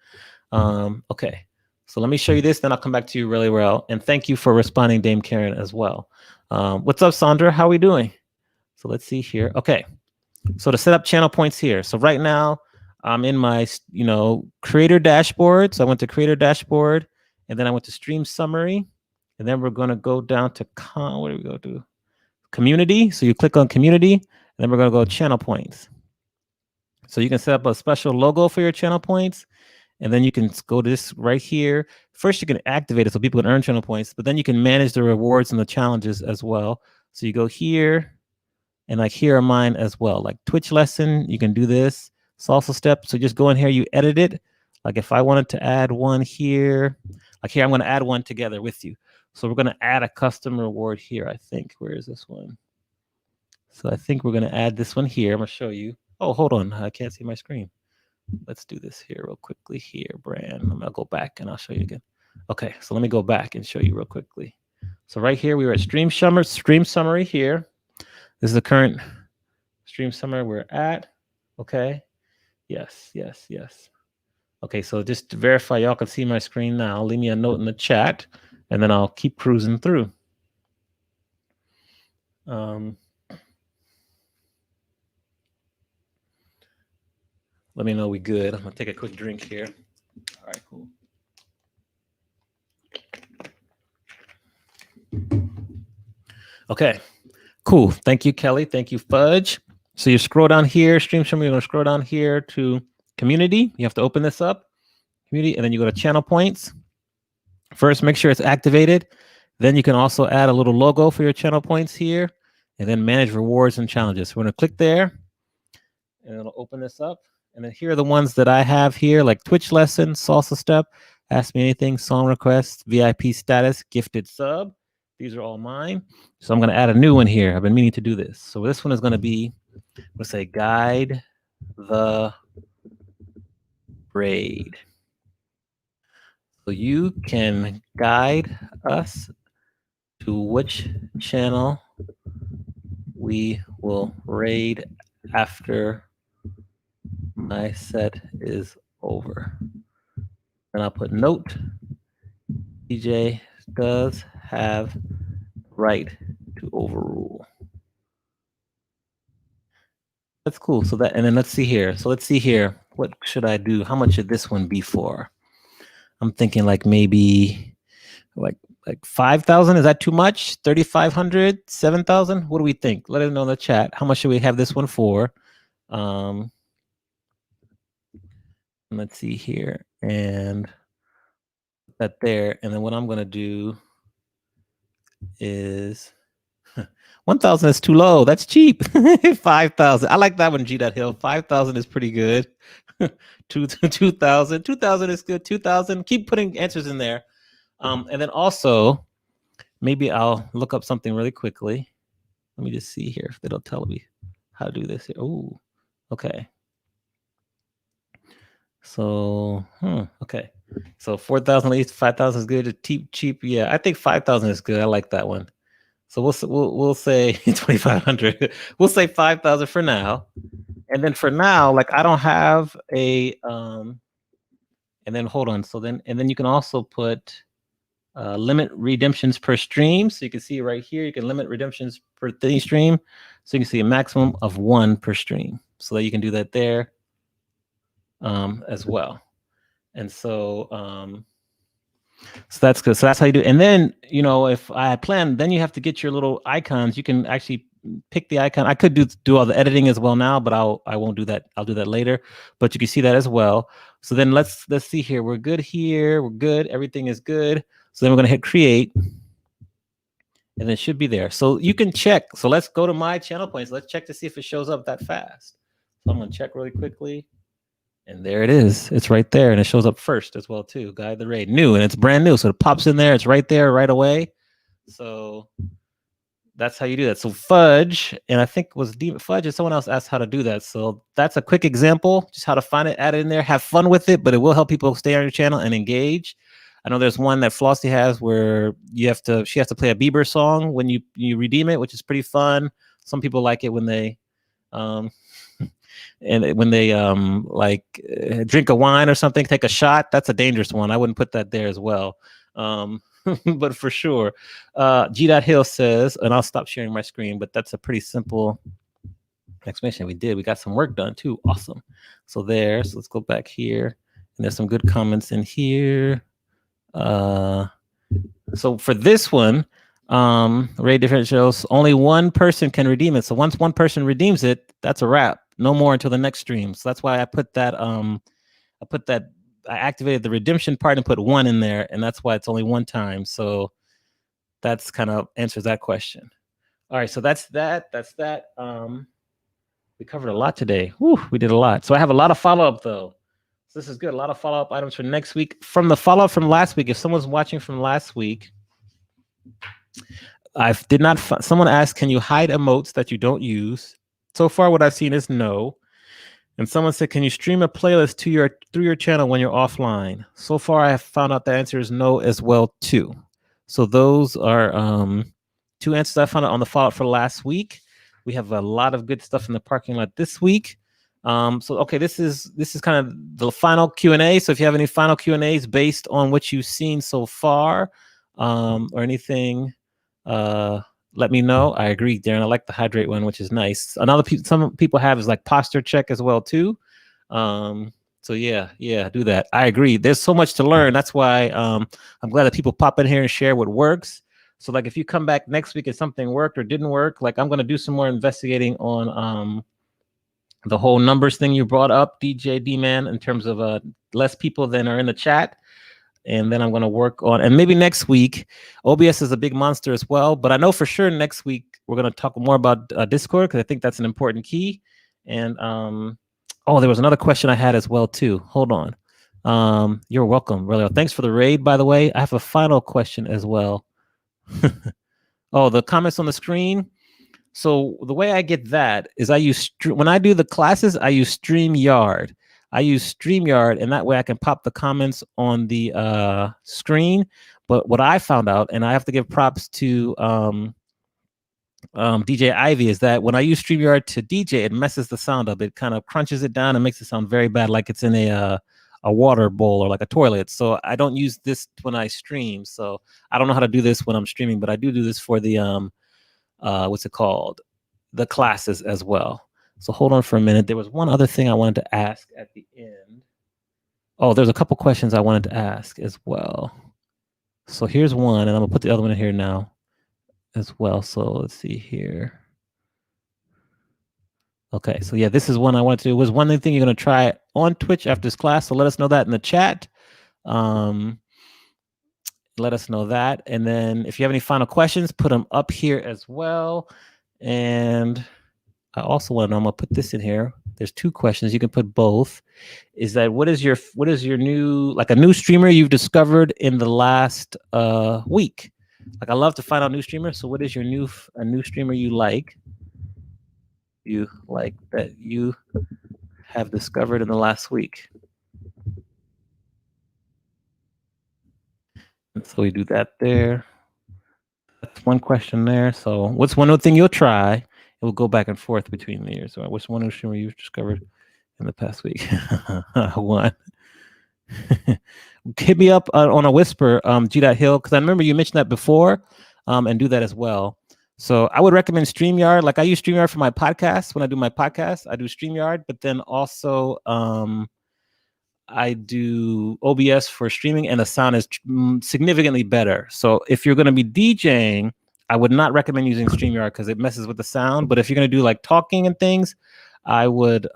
Okay, so let me show you this, then I'll come back to you really well. And thank you for responding, Dame Karen, as well. What's up, Sandra? How are we doing? So let's see here. Okay, so to set up channel points here. So right now, I'm in my, creator dashboard. So I went to creator dashboard, and then I went to stream summary, and then we're going to go down to what do we go to? Community. So you click on community, and then we're going to go channel points. So you can set up a special logo for your channel points, and then you can go to this right here. First, you can activate it so people can earn channel points, but then you can manage the rewards and the challenges as well. So you go here, and like here are mine as well. Like Twitch lesson, you can do this. Salsa step. So just go in here, you edit it. Like if I wanted to add one here, like here, I'm going to add one together with you. So we're going to add a custom reward here, I think. Where is this one? So I think we're going to add this one here. I'm going to show you. Oh, hold on. I can't see my screen. Let's do this here real quickly here, brand. I'm going to go back and I'll show you again. Okay, so let me go back and show you real quickly. So right here, we were at stream summary here. This is the current stream summary we're at. Okay. Yes. Okay, so just to verify y'all can see my screen now, leave me a note in the chat, and then I'll keep cruising through. Let me know we good. I'm gonna take a quick drink here. All right, cool. Okay, Cool. Thank you, Kelly. Thank you, Fudge. So you scroll down here, stream summary, you're going to scroll down here to community. You have to open this up, community, and then you go to channel points. First, make sure it's activated. Then you can also add a little logo for your channel points here, and then manage rewards and challenges. So we're going to click there, and it'll open this up. And then here are the ones that I have here, like Twitch lesson, salsa step, ask me anything, song requests, VIP status, gifted sub. These are all mine. So I'm going to add a new one here. I've been meaning to do this. So this one is going to be, let's say, guide the raid. So you can guide us to which channel we will raid after my set is over. And I'll put note, DJ does have right to overrule. That's cool. So that, and then let's see here. So let's see here. What should I do? How much should this one be for? I'm thinking like maybe like 5,000. Is that too much? 3,500, 7,000? What do we think? Let us know in the chat. How much should we have this one for? Let's see here, and that there. And then what I'm going to do is 1,000 is too low. That's cheap. 5,000. I like that one, G.Hill. 5,000 is pretty good. 2,000. 2,000 is good. 2,000. Keep putting answers in there. And then also, maybe I'll look up something really quickly. Let me just see here if it'll tell me how to do this here. Oh, okay. So, okay. So 4,000 at least, 5,000 is good. Cheap. Yeah, I think 5,000 is good. I like that one. So we'll say 2,500. We'll say 5,000 for now. And then for now, like I don't have a and then hold on. So then you can also put limit redemptions per stream. So you can see right here, you can limit redemptions per stream. So you can see a maximum of 1 per stream. So that you can do that there as well. And so so that's good. So that's how you do it. And then, you know, if I plan, then you have to get your little icons. You can actually pick the icon. I could do all the editing as well now, but I won't do that. I'll do that later. But you can see that as well. So then let's see here. We're good here. We're good. Everything is good. So then we're going to hit create. And it should be there. So you can check. So let's go to my channel points. Let's check to see if it shows up that fast. So I'm going to check really quickly. And there it is. It's right there. And it shows up first as well, too. Guide the raid. New. And it's brand new. So it pops in there. It's right there right away. So that's how you do that. So Fudge, and I think it was Fudge and someone else asked how to do that. So that's a quick example, just how to find it, add it in there, have fun with it, but it will help people stay on your channel and engage. I know there's one that Flossie has where she has to play a Bieber song when you redeem it, which is pretty fun. Some people like it when they and when they drink a wine or something, take a shot. That's a dangerous one. I wouldn't put that there as well. But for sure, G.Hill says, and I'll stop sharing my screen, but that's a pretty simple explanation. We got some work done too. Awesome. So let's go back here, and there's some good comments in here. So for this one, raid differentials, only one person can redeem it. So once one person redeems it, that's a wrap. No more until the next stream. So that's why I put that. I activated the redemption part and put 1 in there, and that's why it's only 1 time. So that's kind of answers that question. All right, so that's that. We covered a lot today. Whew, we did a lot. So I have a lot of follow-up though. So this is good. A lot of follow-up items for next week. From the follow-up from last week, if someone's watching from last week, someone asked, can you hide emotes that you don't use? So far, what I've seen is no. And someone said, can you stream a playlist through your channel when you're offline? So far, I have found out the answer is no as well, too. So those are 2 answers I found out on the follow-up for last week. We have a lot of good stuff in the parking lot this week. So, okay, this is kind of the final Q&A. So if you have any final Q&As based on what you've seen so far or anything, let me know. I agree, Darren. I like the hydrate one, which is nice. Some people have is like posture check as well too. So yeah, do that. I agree. There's so much to learn. That's why I'm glad that people pop in here and share what works. So like if you come back next week and something worked or didn't work, like I'm going to do some more investigating on the whole numbers thing you brought up, DJ D-Man, in terms of less people than are in the chat. And then I'm going to work on, and maybe next week, OBS is a big monster as well. But I know for sure next week we're going to talk more about Discord, because I think that's an important key. And oh, there was another question I had as well too. Hold on. You're welcome, really. Thanks for the raid, by the way. I have a final question as well. Oh, the comments on the screen. So the way I get that is I use, when I do the classes, I use StreamYard. And that way I can pop the comments on the screen. But what I found out, and I have to give props to DJ Ivy, is that when I use StreamYard to DJ, it messes the sound up. It kind of crunches it down and makes it sound very bad, like it's in a water bowl or like a toilet. So I don't use this when I stream. So I don't know how to do this when I'm streaming, but I do this for the what's it called? The classes as well. So hold on for a minute. There was one other thing I wanted to ask at the end. Oh, there's a couple questions I wanted to ask as well. So here's one, and I'm gonna put the other one in here now as well. So let's see here. Okay, so yeah, this is one I wanted to do. Was one thing you're gonna try on Twitch after this class? So let us know that in the chat. Let us know that. And then if you have any final questions, put them up here as well. And I also want to know, I'm gonna put this in here. There's two questions. You can put both. Is that what is your new, like a new streamer you've discovered in the last week? Like I love to find out new streamers. So what is your new streamer you like? You like that you have discovered in the last week? And so we do that there. That's one question there. So what's one other thing you'll try? It will go back and forth between the years. So what's one new streamer you've discovered in the past week? One. Hit me up on a whisper, G.Hill, because I remember you mentioned that before, and do that as well. So I would recommend StreamYard. Like I use StreamYard for my podcast. When I do my podcast, I do StreamYard, but then also I do OBS for streaming, and the sound is significantly better. So if you're going to be DJing, I would not recommend using StreamYard because it messes with the sound. But if you're going to do like talking and things, I would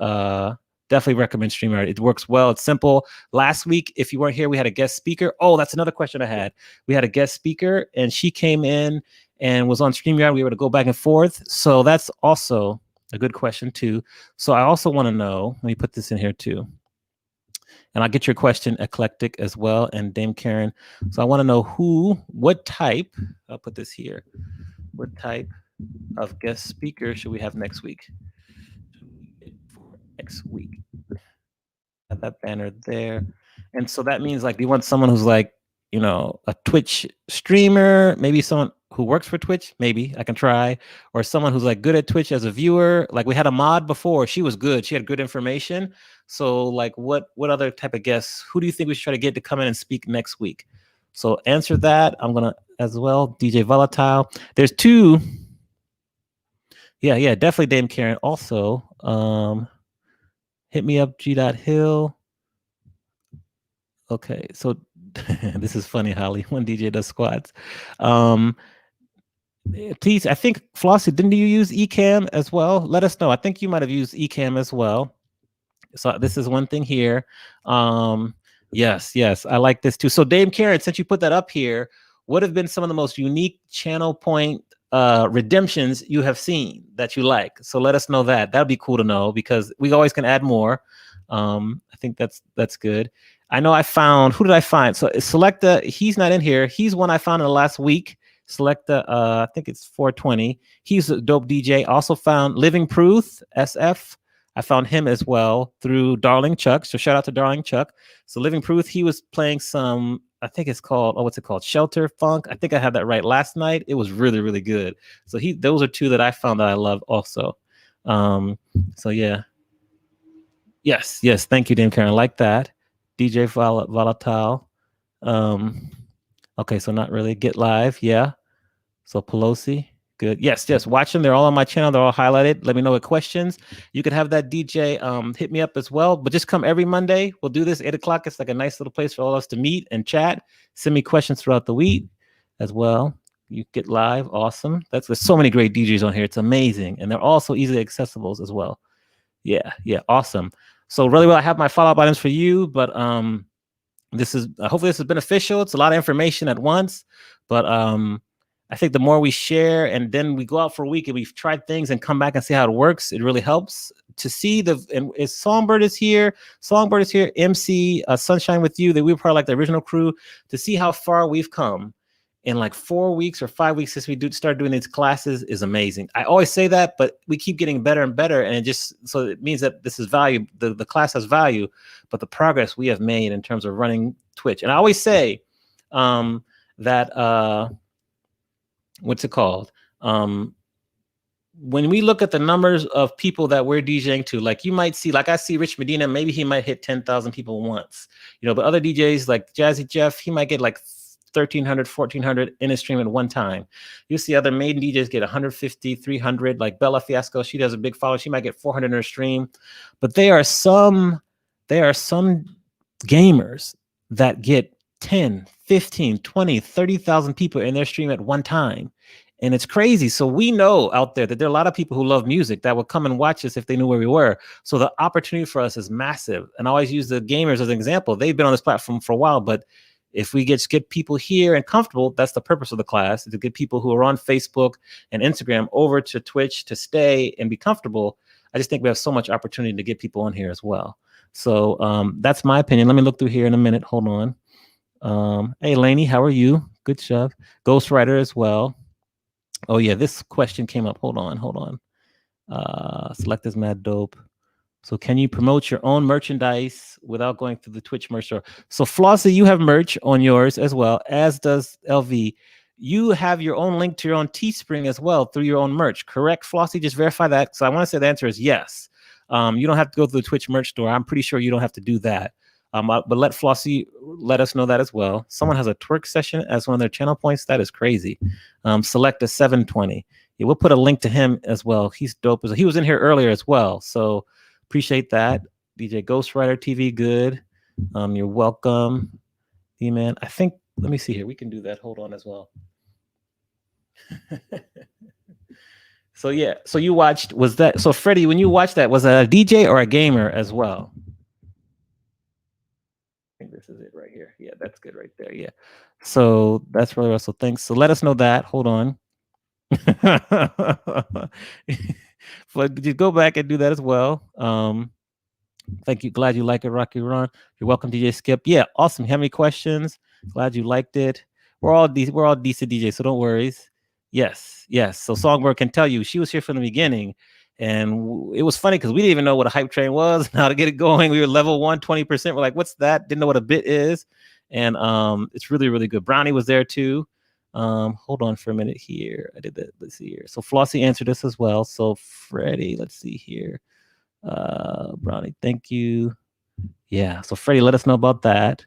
definitely recommend StreamYard. It works well. It's simple. Last week, if you weren't here, we had a guest speaker. Oh, that's another question I had. We had a guest speaker, and she came in and was on StreamYard. We were able to go back and forth. So that's also a good question too. So I also want to know, let me put this in here too. And I'll get your question, Eclectic, as well, and Dame Karen. So I want to know what type, I'll put this here, what type of guest speaker should we have next week? Next week. Have that banner there. And so that means, like, do you want someone who's like, you know, a Twitch streamer, maybe someone who works for Twitch, maybe I can try, or someone who's like good at Twitch as a viewer. Like we had a mod before, she was good, she had good information. So like what other type of guests, who do you think we should try to get to come in and speak next week? So answer that. I'm gonna as well, DJ Volatile. There's two. Yeah, definitely Dame Karen. Also, hit me up, G.Hill. Okay, so this is funny, Holly, when DJ does squats. Please, I think, Flossie, didn't you use Ecamm as well? Let us know. I think you might have used Ecamm as well. So this is one thing here. Yes, I like this too. So Dame Karen, since you put that up here, what have been some of the most unique channel point redemptions you have seen that you like? So let us know that. That'd be cool to know, because we always can add more. I think that's good. I know I found, who did I find? So Selecta, he's not in here. He's one I found in the last week. Selecta, I think it's 420. He's a dope DJ. Also found Living Proof, SF. I found him as well through Darling Chuck. So shout out to Darling Chuck. So Living Proof, he was playing some, I think it's called, what's it called? Shelter Funk. I think I had that right last night. It was really, really good. So those are two that I found that I love also. So yeah. Yes. Thank you, Dame Karen. I like that. DJ Volatile. Okay, so not really. Get Live, yeah. So Pelosi, good. Yes, watch them. They're all on my channel. They're all highlighted. Let me know what questions. You can have that DJ hit me up as well. But just come every Monday. We'll do this 8 o'clock. It's like a nice little place for all of us to meet and chat. Send me questions throughout the week as well. You get live. Awesome. There's so many great DJs on here. It's amazing. And they're also easily accessible as well. Yeah. Awesome. So really well, I have my follow-up items for you, but this is hopefully this is beneficial. It's a lot of information at once, but I think the more we share and then we go out for a week and we've tried things and come back and see how it works, it really helps to see Songbird is here. Songbird is here. MC Sunshine with you. That we were part of like the original crew, to see how far we've come in like 4 weeks or 5 weeks since we start doing these classes is amazing. I always say that, but we keep getting better and better. And it means that this is value. The class has value, but the progress we have made in terms of running Twitch. And I always say that, what's it called? When we look at the numbers of people that we're DJing to, like you might see, like I see Rich Medina, maybe he might hit 10,000 people once, but other DJs like Jazzy Jeff, he might get like 1,300, 1,400 in a stream at one time. You see other maiden DJs get 150, 300, like Bella Fiasco. She does a big follow. She might get 400 in her stream, but there are some gamers that get 10, 15, 20, 30,000 people in their stream at one time. And it's crazy. So we know out there that there are a lot of people who love music that would come and watch us if they knew where we were. So the opportunity for us is massive. And I always use the gamers as an example. They've been on this platform for a while, but if we get people here and comfortable, that's the purpose of the class, to get people who are on Facebook and Instagram over to Twitch to stay and be comfortable. I just think we have so much opportunity to get people on here as well. So that's my opinion. Let me look through here in a minute. Hold on. Hey, Lainey, how are you? Good job. Ghostwriter as well. Oh, yeah, this question came up. Hold on. Select is mad dope. So can you promote your own merchandise without going through the Twitch merch store? So Flossie, you have merch on yours as well, as does LV. You have your own link to your own Teespring as well through your own merch, correct, Flossie? Just verify that. So I want to say the answer is yes. You don't have to go through the Twitch merch store. I'm pretty sure you don't have to do that. But let Flossie let us know that as well. Someone has a twerk session as one of their channel points. That is crazy. Select a 720. Yeah, we'll put a link to him as well. He's dope. He was in here earlier as well. So appreciate that. DJ Ghostwriter TV, good. You're welcome. E-Man, I think, let me see here. We can do that. Hold on as well. So yeah, so you watched, so Freddie, when you watched that, was that a DJ or a gamer as well? I think this is it right here. Yeah, that's good right there. Yeah. So that's really Russell. Thanks. So let us know that. Hold on. But just go back and do that as well. Thank you. Glad you like it, Rocky Ron. You're welcome, DJ Skip. Yeah, awesome. You have any questions? Glad you liked it. We're all decent DJs, so don't worry. Yes. So Songbird can tell you she was here from the beginning. And it was funny because we didn't even know what a hype train was and how to get it going. We were level 1, 20%. We're like, what's that? Didn't know what a bit is. And it's really, really good. Brownie was there too. Hold on for a minute here. I did that. Let's see here. So Flossie answered this as well. So Freddie, let's see here. Brownie, thank you. Yeah. So Freddie, let us know about that.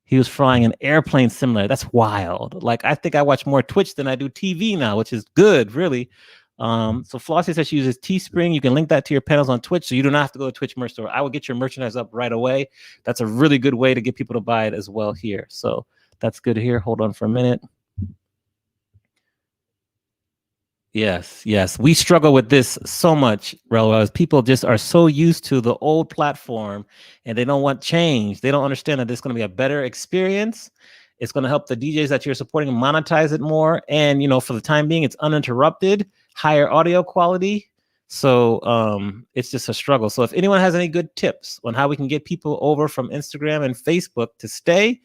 He was flying an airplane simulator. That's wild. Like, I think I watch more Twitch than I do TV now, which is good, really. So Flossie says she uses Teespring. You can link that to your panels on Twitch, so you do not have to go to Twitch merch store. I will get your merchandise up right away. That's a really good way to get people to buy it as well here. So that's good here. Hold on for a minute. Yes. We struggle with this so much, Rel. People just are so used to the old platform and they don't want change. They don't understand that it's going to be a better experience. It's going to help the DJs that you're supporting monetize it more. And, for the time being, it's uninterrupted, higher audio quality. So it's just a struggle. So if anyone has any good tips on how we can get people over from Instagram and Facebook to stay,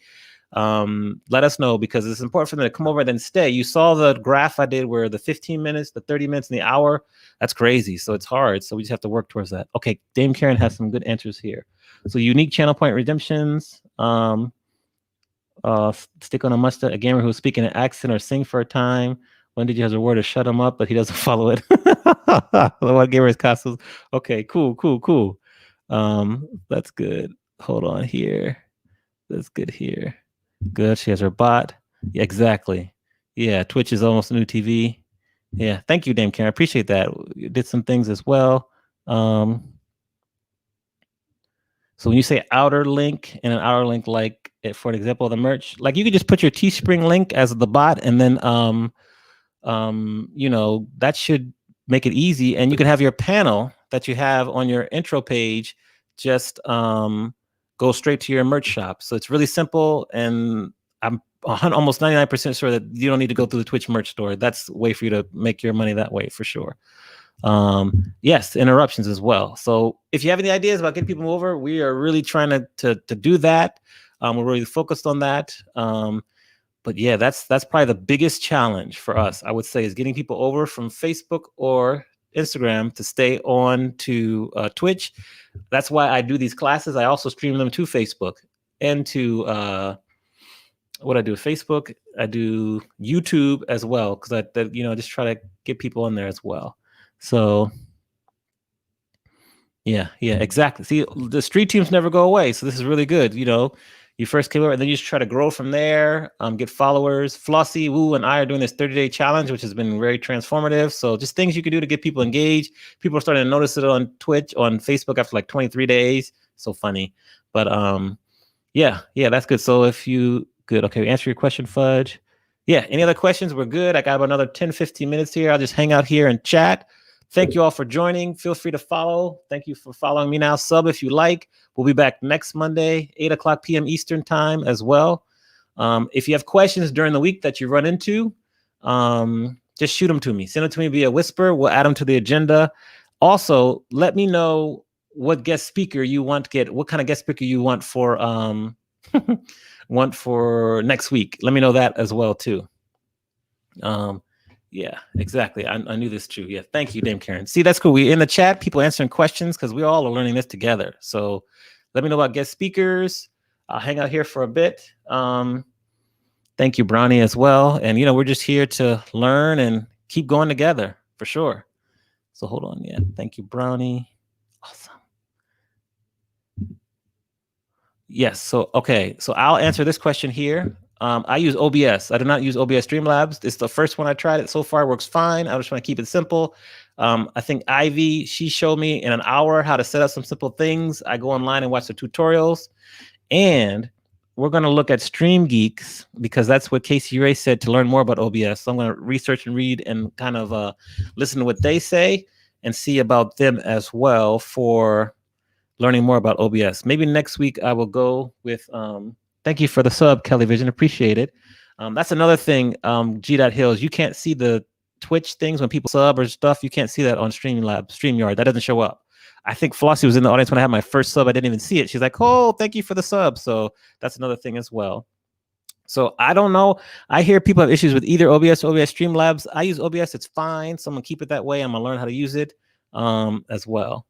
let us know, because it's important for them to come over and then stay. You saw the graph I did where the 15 minutes, the 30 minutes, and the hour, that's crazy. So it's hard. So we just have to work towards that. Okay, Dame Karen has some good answers here. So unique channel point redemptions. Stick on a mustache, a gamer who's speaking an accent or sing for a time. When did you have a word to shut him up, but he doesn't follow it? What gamer is castles? Okay, cool. That's good. Hold on here. That's good here. Good. She has her bot. Yeah, exactly. Yeah, Twitch is almost a new TV. Yeah, thank you, Dame Karen. I appreciate that. You did some things as well. So when you say outer link and an outer link, like for an example of the merch, like you could just put your Teespring link as the bot, and then that should make it easy. And you can have your panel that you have on your intro page just go straight to your merch shop. So it's really simple, and I'm almost 99% sure that you don't need to go through the Twitch merch store. That's a way for you to make your money that way for sure. Yes, interruptions as well. So if you have any ideas about getting people over, we are really trying to do that. We're really focused on that. But yeah, that's probably the biggest challenge for us, I would say, is getting people over from Facebook or Instagram to stay on to Twitch. That's why I do these classes. I also stream them to Facebook and to what I do, Facebook. I do YouTube as well, because I just try to get people on there as well. So yeah, exactly. See, the street teams never go away. So this is really good. You first came over, and then you just try to grow from there, get followers. Flossie, Woo, and I are doing this 30-day challenge, which has been very transformative. So just things you can do to get people engaged. People are starting to notice it on Twitch, on Facebook after like 23 days. So funny. But yeah, that's good. So if you good, okay, answer your question, Fudge. Yeah, any other questions? We're good. I got about another 10, 15 minutes here. I'll just hang out here and chat. Thank you all for joining. Feel free to follow. Thank you for following me now. Sub if you like. We'll be back next Monday, 8:00 p.m. Eastern time as well. If you have questions during the week that you run into, just shoot them to me. Send them to me via Whisper. We'll add them to the agenda. Also, let me know what guest speaker you want to get. What kind of guest speaker you want for for next week. Let me know that as well too. Yeah, exactly. I knew this too. Yeah, thank you, Dame Karen. See, that's cool. We in the chat, people answering questions because we all are learning this together. So let me know about guest speakers. I'll hang out here for a bit. Thank you, Brownie, as well. And we're just here to learn and keep going together for sure. So hold on. Yeah, thank you, Brownie. Awesome. Yes. So okay. So I'll answer this question here. I use OBS. I do not use OBS Streamlabs. It's the first one I tried. It so far works fine. I just want to keep it simple. I think Ivy, she showed me in an hour how to set up some simple things. I go online and watch the tutorials. And we're going to look at Stream Geeks because that's what Casey Ray said to learn more about OBS. So I'm going to research and read and kind of listen to what they say and see about them as well for learning more about OBS. Maybe next week I will go with thank you for the sub, Kelly Vision. Appreciate it. That's another thing, G.Hills. You can't see the Twitch things when people sub or stuff. You can't see that on StreamYard. That doesn't show up. I think Flossie was in the audience when I had my first sub. I didn't even see it. She's like, oh, thank you for the sub. So that's another thing as well. So I don't know. I hear people have issues with either OBS or OBS Streamlabs. I use OBS. It's fine. Someone keep it that way. I'm going to learn how to use it as well.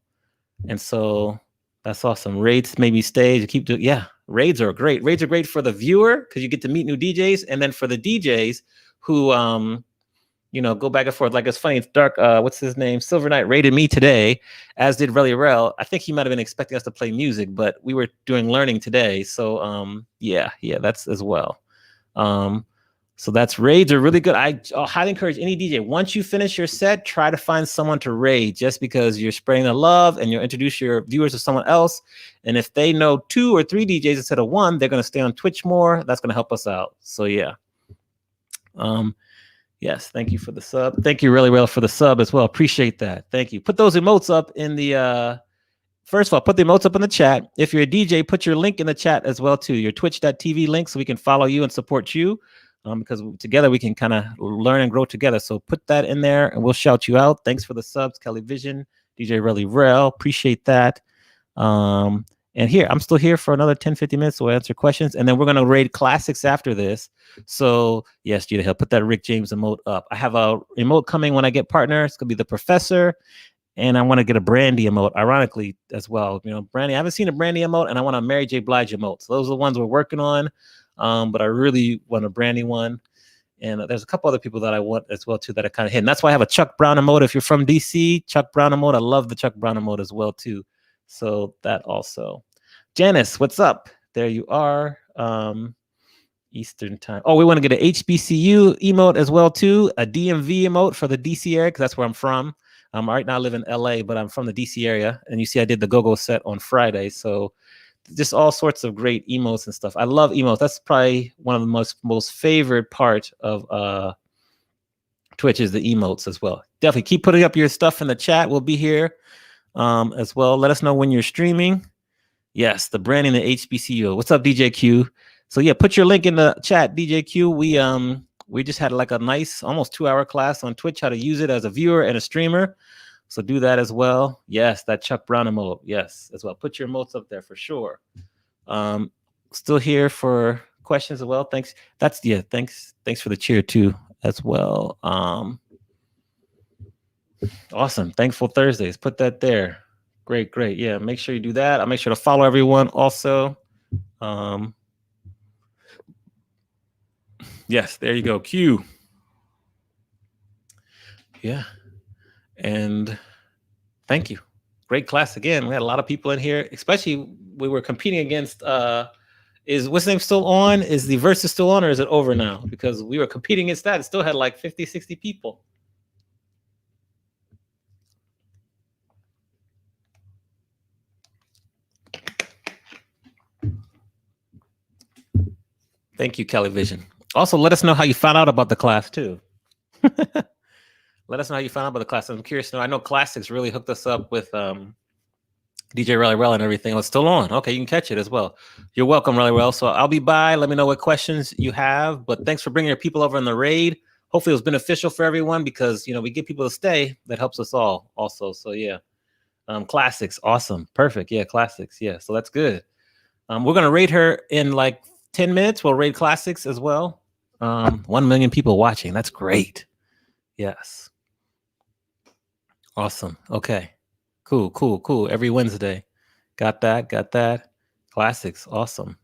And so that's awesome. Raids maybe stage. Keep doing. Yeah, raids are great. Raids are great for the viewer because you get to meet new DJs, and then for the DJs who go back and forth. Like it's funny. It's Dark. What's his name? Silver Knight raided me today, as did Relly Rel. I think he might have been expecting us to play music, but we were doing learning today. So yeah, that's as well. So that's raids are really good. I'll highly encourage any DJ. Once you finish your set, try to find someone to raid just because you're spreading the love and you'll introduce your viewers to someone else. And if they know 2 or 3 DJs instead of 1, they're going to stay on Twitch more. That's going to help us out. So yeah. Yes. Thank you for the sub. Thank you really well for the sub as well. Appreciate that. Thank you. Put those emotes up in the, first of all, put the emotes up in the chat. If you're a DJ, put your link in the chat as well too. Your twitch.tv link so we can follow you and support you. Because together we can kind of learn and grow together. So put that in there and we'll shout you out. Thanks for the subs, Kelly Vision, DJ Relly Rel. Appreciate that. And here, I'm still here for another 10, 50 minutes. So we'll answer questions. And then we're going to raid classics after this. So yes, Gita Hill, put that Rick James emote up. I have a emote coming when I get partner. It's going to be the Professor. And I want to get a Brandy emote, ironically, as well. Brandy, I haven't seen a Brandy emote, and I want a Mary J. Blige emote. So those are the ones we're working on. But I really want a Brandy one. And there's a couple other people that I want as well, too, that are kind of hidden. That's why I have a Chuck Brown emote. If you're from DC, Chuck Brown emote. I love the Chuck Brown emote as well, too. So that also. Janice, what's up? There you are. Eastern time. Oh, we want to get an HBCU emote as well, too. A DMV emote for the DC area, because that's where I'm from. Right now I live in LA, but I'm from the DC area. And you see I did the go-go set on Friday. So just all sorts of great emotes and stuff. I love emotes. That's probably one of the most favorite part of Twitch is the emotes as well. Definitely keep putting up your stuff in the chat. We'll be here as well. Let us know when you're streaming. Yes, the branding, the HBCU. What's up, DJ Q? So yeah, put your link in the chat, DJ Q. We just had like a nice almost 2-hour class on Twitch, how to use it as a viewer and a streamer. So do that as well. Yes, that Chuck Brown emote. Yes, as well. Put your emotes up there for sure. Still here for questions as well. Thanks. Thanks for the cheer too as well. Awesome. Thankful Thursdays. Put that there. Great. Yeah, make sure you do that. I'll make sure to follow everyone also. Yes, there you go. Q. Yeah. And thank you. Great class again. We had a lot of people in here, especially we were competing against is what's name still on? Is the versus still on, or is it over now? Because we were competing against that. It still had like 50, 60 people. Thank you, Kelly Vision. Also, let us know how you found out about the class too. Let us know how you found out about the class. I'm curious to know. I know Classics really hooked us up with DJ Rally Rel and everything. It's still on. Okay, you can catch it as well. You're welcome, Rally Rel. So I'll be by. Let me know what questions you have. But thanks for bringing your people over in the raid. Hopefully it was beneficial for everyone because, you know, we get people to stay. That helps us all also. So yeah, Classics. Awesome. Perfect. Yeah, Classics. Yeah, so that's good. We're going to raid her in like 10 minutes. We'll raid Classics as well. 1 million people watching. That's great. Yes. Awesome. Okay. Cool. Every Wednesday. Got that. Classics. Awesome.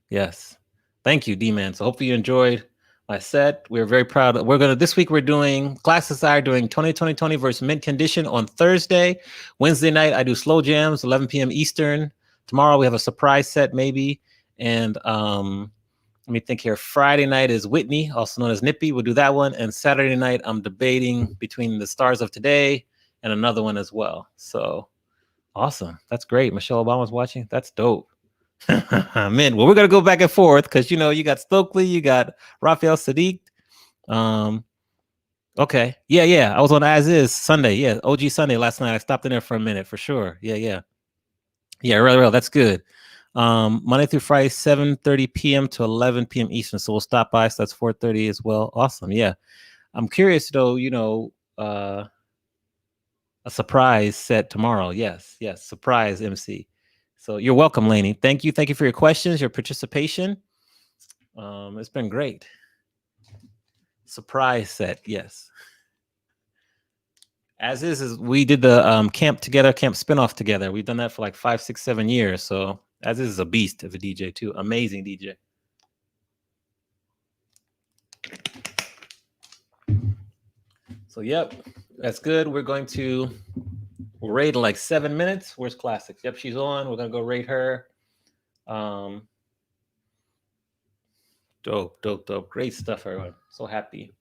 Yes. Thank you, D-Man. So hopefully you enjoyed my set. We're very proud. This week we're doing Classics are doing 2020 versus Mint Condition on Thursday. Wednesday night I do Slow Jams, 11 p.m. Eastern. Tomorrow we have a surprise set maybe. And let me think here. Friday night is Whitney, also known as Nippy. We'll do that one. And Saturday night, I'm debating between the Stars of Today and another one as well. So awesome. That's great. Michelle Obama's watching. That's dope. Man, well, we're going to go back and forth because, you know, you got Stokely, you got Raphael Sadiq. Okay. Yeah. I was on As Is Sunday. Yeah. OG Sunday last night. I stopped in there for a minute for sure. Yeah. Real. That's good. Monday through Friday, 7:30 p.m. to 11 p.m. Eastern. So we'll stop by. So that's 4:30 as well. Awesome. Yeah. I'm curious though, you know, a surprise set tomorrow. Yes. Surprise MC. So you're welcome, Lainey. Thank you for your questions, your participation. It's been great. Surprise set. Yes. As is we did the camp spinoff together. We've done that for like 5, 6, 7 years. So As is a beast of a DJ too. Amazing DJ. So yep, that's good. We're going to raid in like 7 minutes. Where's Classics? Yep, she's on. We're gonna go raid her. Dope. Great stuff, everyone. So happy.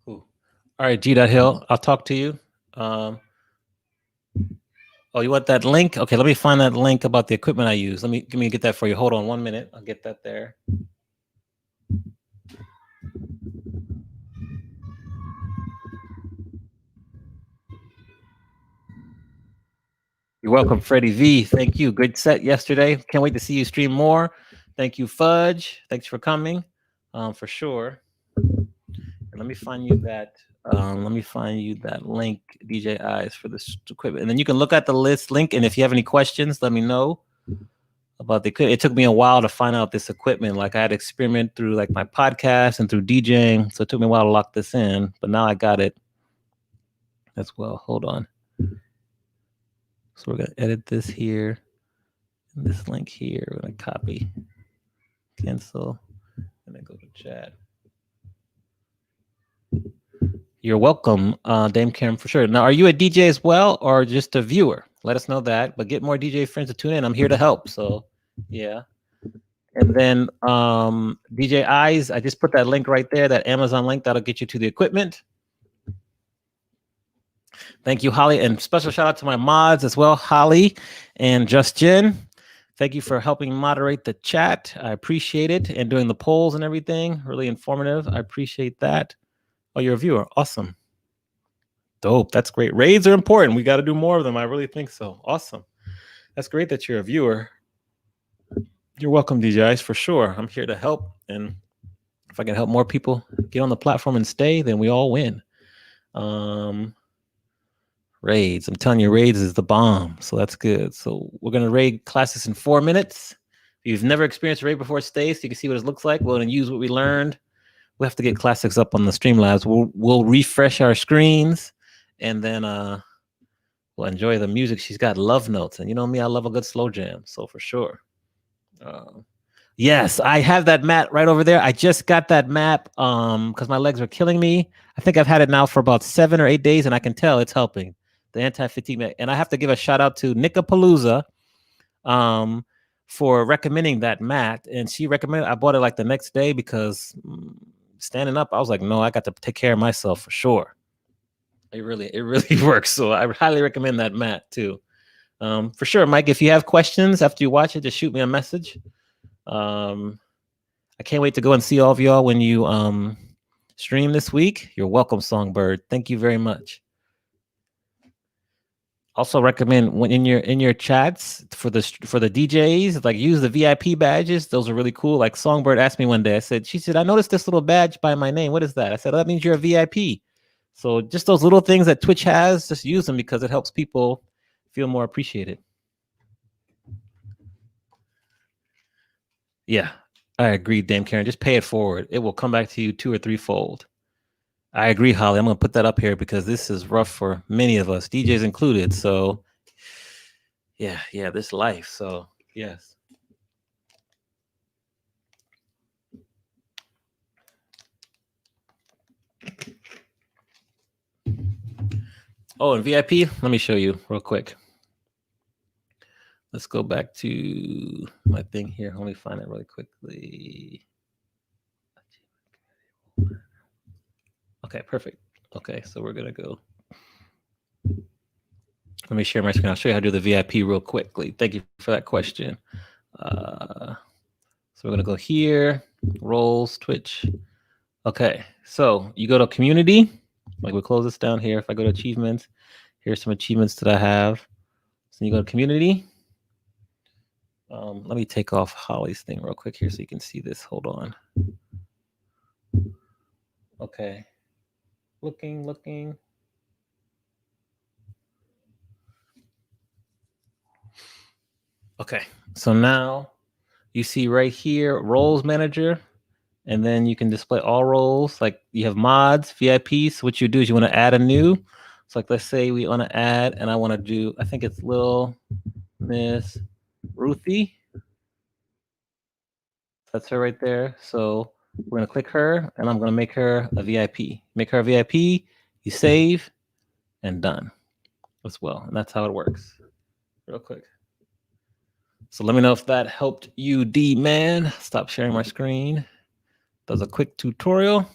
Cool. All right, G.Hill, I'll talk to you. Oh, you want that link? Okay, let me find that link about the equipment I use. Let me get that for you. Hold on 1 minute. I'll get that there. You're welcome, Freddie V. Thank you. Good set yesterday. Can't wait to see you stream more. Thank you, Fudge. Thanks for coming. For sure. And let me find you that. Link, DJ Eyes, for this equipment, and then you can look at the link. And if you have any questions, let me know about the equipment. It took me a while to find out this equipment. Like I had to experiment through like my podcast and through DJing, so it took me a while to lock this in. But now I got it as well. Hold on. So we're gonna edit this here, and this link here. We're gonna copy, cancel, and then go to chat. You're welcome, Dame Karen, for sure. Now, are you a DJ as well, or just a viewer? Let us know that. But get more DJ friends to tune in. I'm here to help. So, yeah. And then DJ Eyes, I just put that link right there, that Amazon link, that'll get you to the equipment. Thank you, Holly. And special shout out to my mods as well, Holly and Justin. Thank you for helping moderate the chat. I appreciate it. And doing the polls and everything. Really informative. I appreciate that. Oh, you're a viewer. Awesome. Dope. That's great. Raids are important. We got to do more of them. I really think so. Awesome. That's great that you're a viewer. You're welcome, DJs, for sure. I'm here to help. And if I can help more people get on the platform and stay, then we all win. Raids. I'm telling you, raids is the bomb. So that's good. So we're going to raid classes in 4 minutes. If you've never experienced a raid before, stay so you can see what it looks like. We're going to use what we learned. We have to get classics up on the Streamlabs. We'll refresh our screens, and then we'll enjoy the music. She's got love notes. And you know me, I love a good slow jam. So for sure. Yes, I have that mat right over there. I just got that map because my legs are killing me. I think I've had it now for about 7 or 8 days, and I can tell it's helping. The anti-fatigue mat. And I have to give a shout out to Nicapalooza for recommending that mat. And she recommended, I bought it like the next day because standing up, I was like, no, I got to take care of myself for sure. It really works. So I highly recommend that mat too. For sure, Mike, if you have questions after you watch it, just shoot me a message. I can't wait to go and see all of y'all when you stream this week. You're welcome, Songbird. Thank you very much. Also recommend when in your chats for the DJs, like use the VIP badges. Those are really cool. Like Songbird asked me one day, she said, I noticed this little badge by my name. What is that? I said, oh, that means you're a VIP. So just those little things that Twitch has, just use them because it helps people feel more appreciated. Yeah, I agree, Dame Karen. Just pay it forward. It will come back to you 2 or 3-fold. I agree, Holly. I'm going to put that up here because this is rough for many of us, DJs included. So, yeah, this life. So, yes. Oh, and VIP, let me show you real quick. Let's go back to my thing here. Let me find it really quickly. Okay, perfect. Okay, so we're going to go. Let me share my screen. I'll show you how to do the VIP real quickly. Thank you for that question. So we're going to go here, roles, Twitch. Okay, so you go to community. Like we'll close this down here. If I go to achievements, here's some achievements that I have. So you go to community. Let me take off Holly's thing real quick here so you can see this. Hold on. Okay. Looking. Okay, so now you see right here, roles manager, and then you can display all roles. Like you have mods, VIPs. So what you do is you want to add a new. So like, let's say we want to add, and I want to do, I think it's Little Miss Ruthie. That's her right there. So we're going to click her, and I'm going to make her a VIP. Make her a VIP, you save, and done as well. And that's how it works. Real quick. So let me know if that helped you, D-Man. Stop sharing my screen. Does a quick tutorial.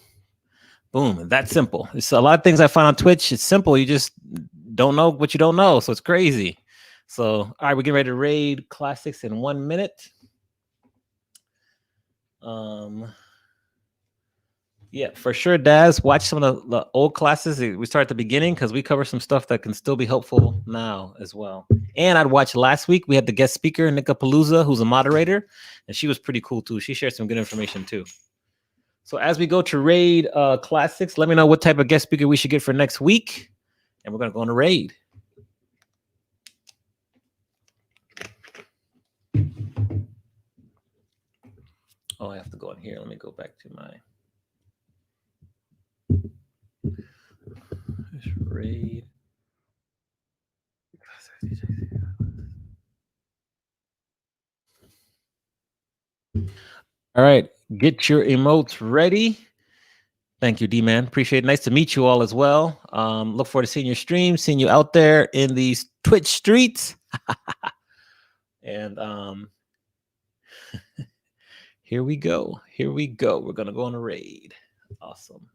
Boom. That's simple. It's a lot of things I find on Twitch. It's simple. You just don't know what you don't know. So it's crazy. So, all right, we're getting ready to raid classics in 1 minute. Yeah, for sure, Daz. Watch some of the old classes. We start at the beginning because we cover some stuff that can still be helpful now as well. And I'd watch last week. We had the guest speaker, Nicapalooza, who's a moderator, and she was pretty cool too. She shared some good information too. So as we go to raid classics, let me know what type of guest speaker we should get for next week, and we're gonna go on a raid. Oh, I have to go in here. Let me go back to my raid. All right, get your emotes ready. Thank you, D-Man. Appreciate it. Nice to meet you all as well. Look forward to seeing your stream, seeing you out there in these Twitch streets. And Here we go. Here we go. We're going to go on a raid. Awesome.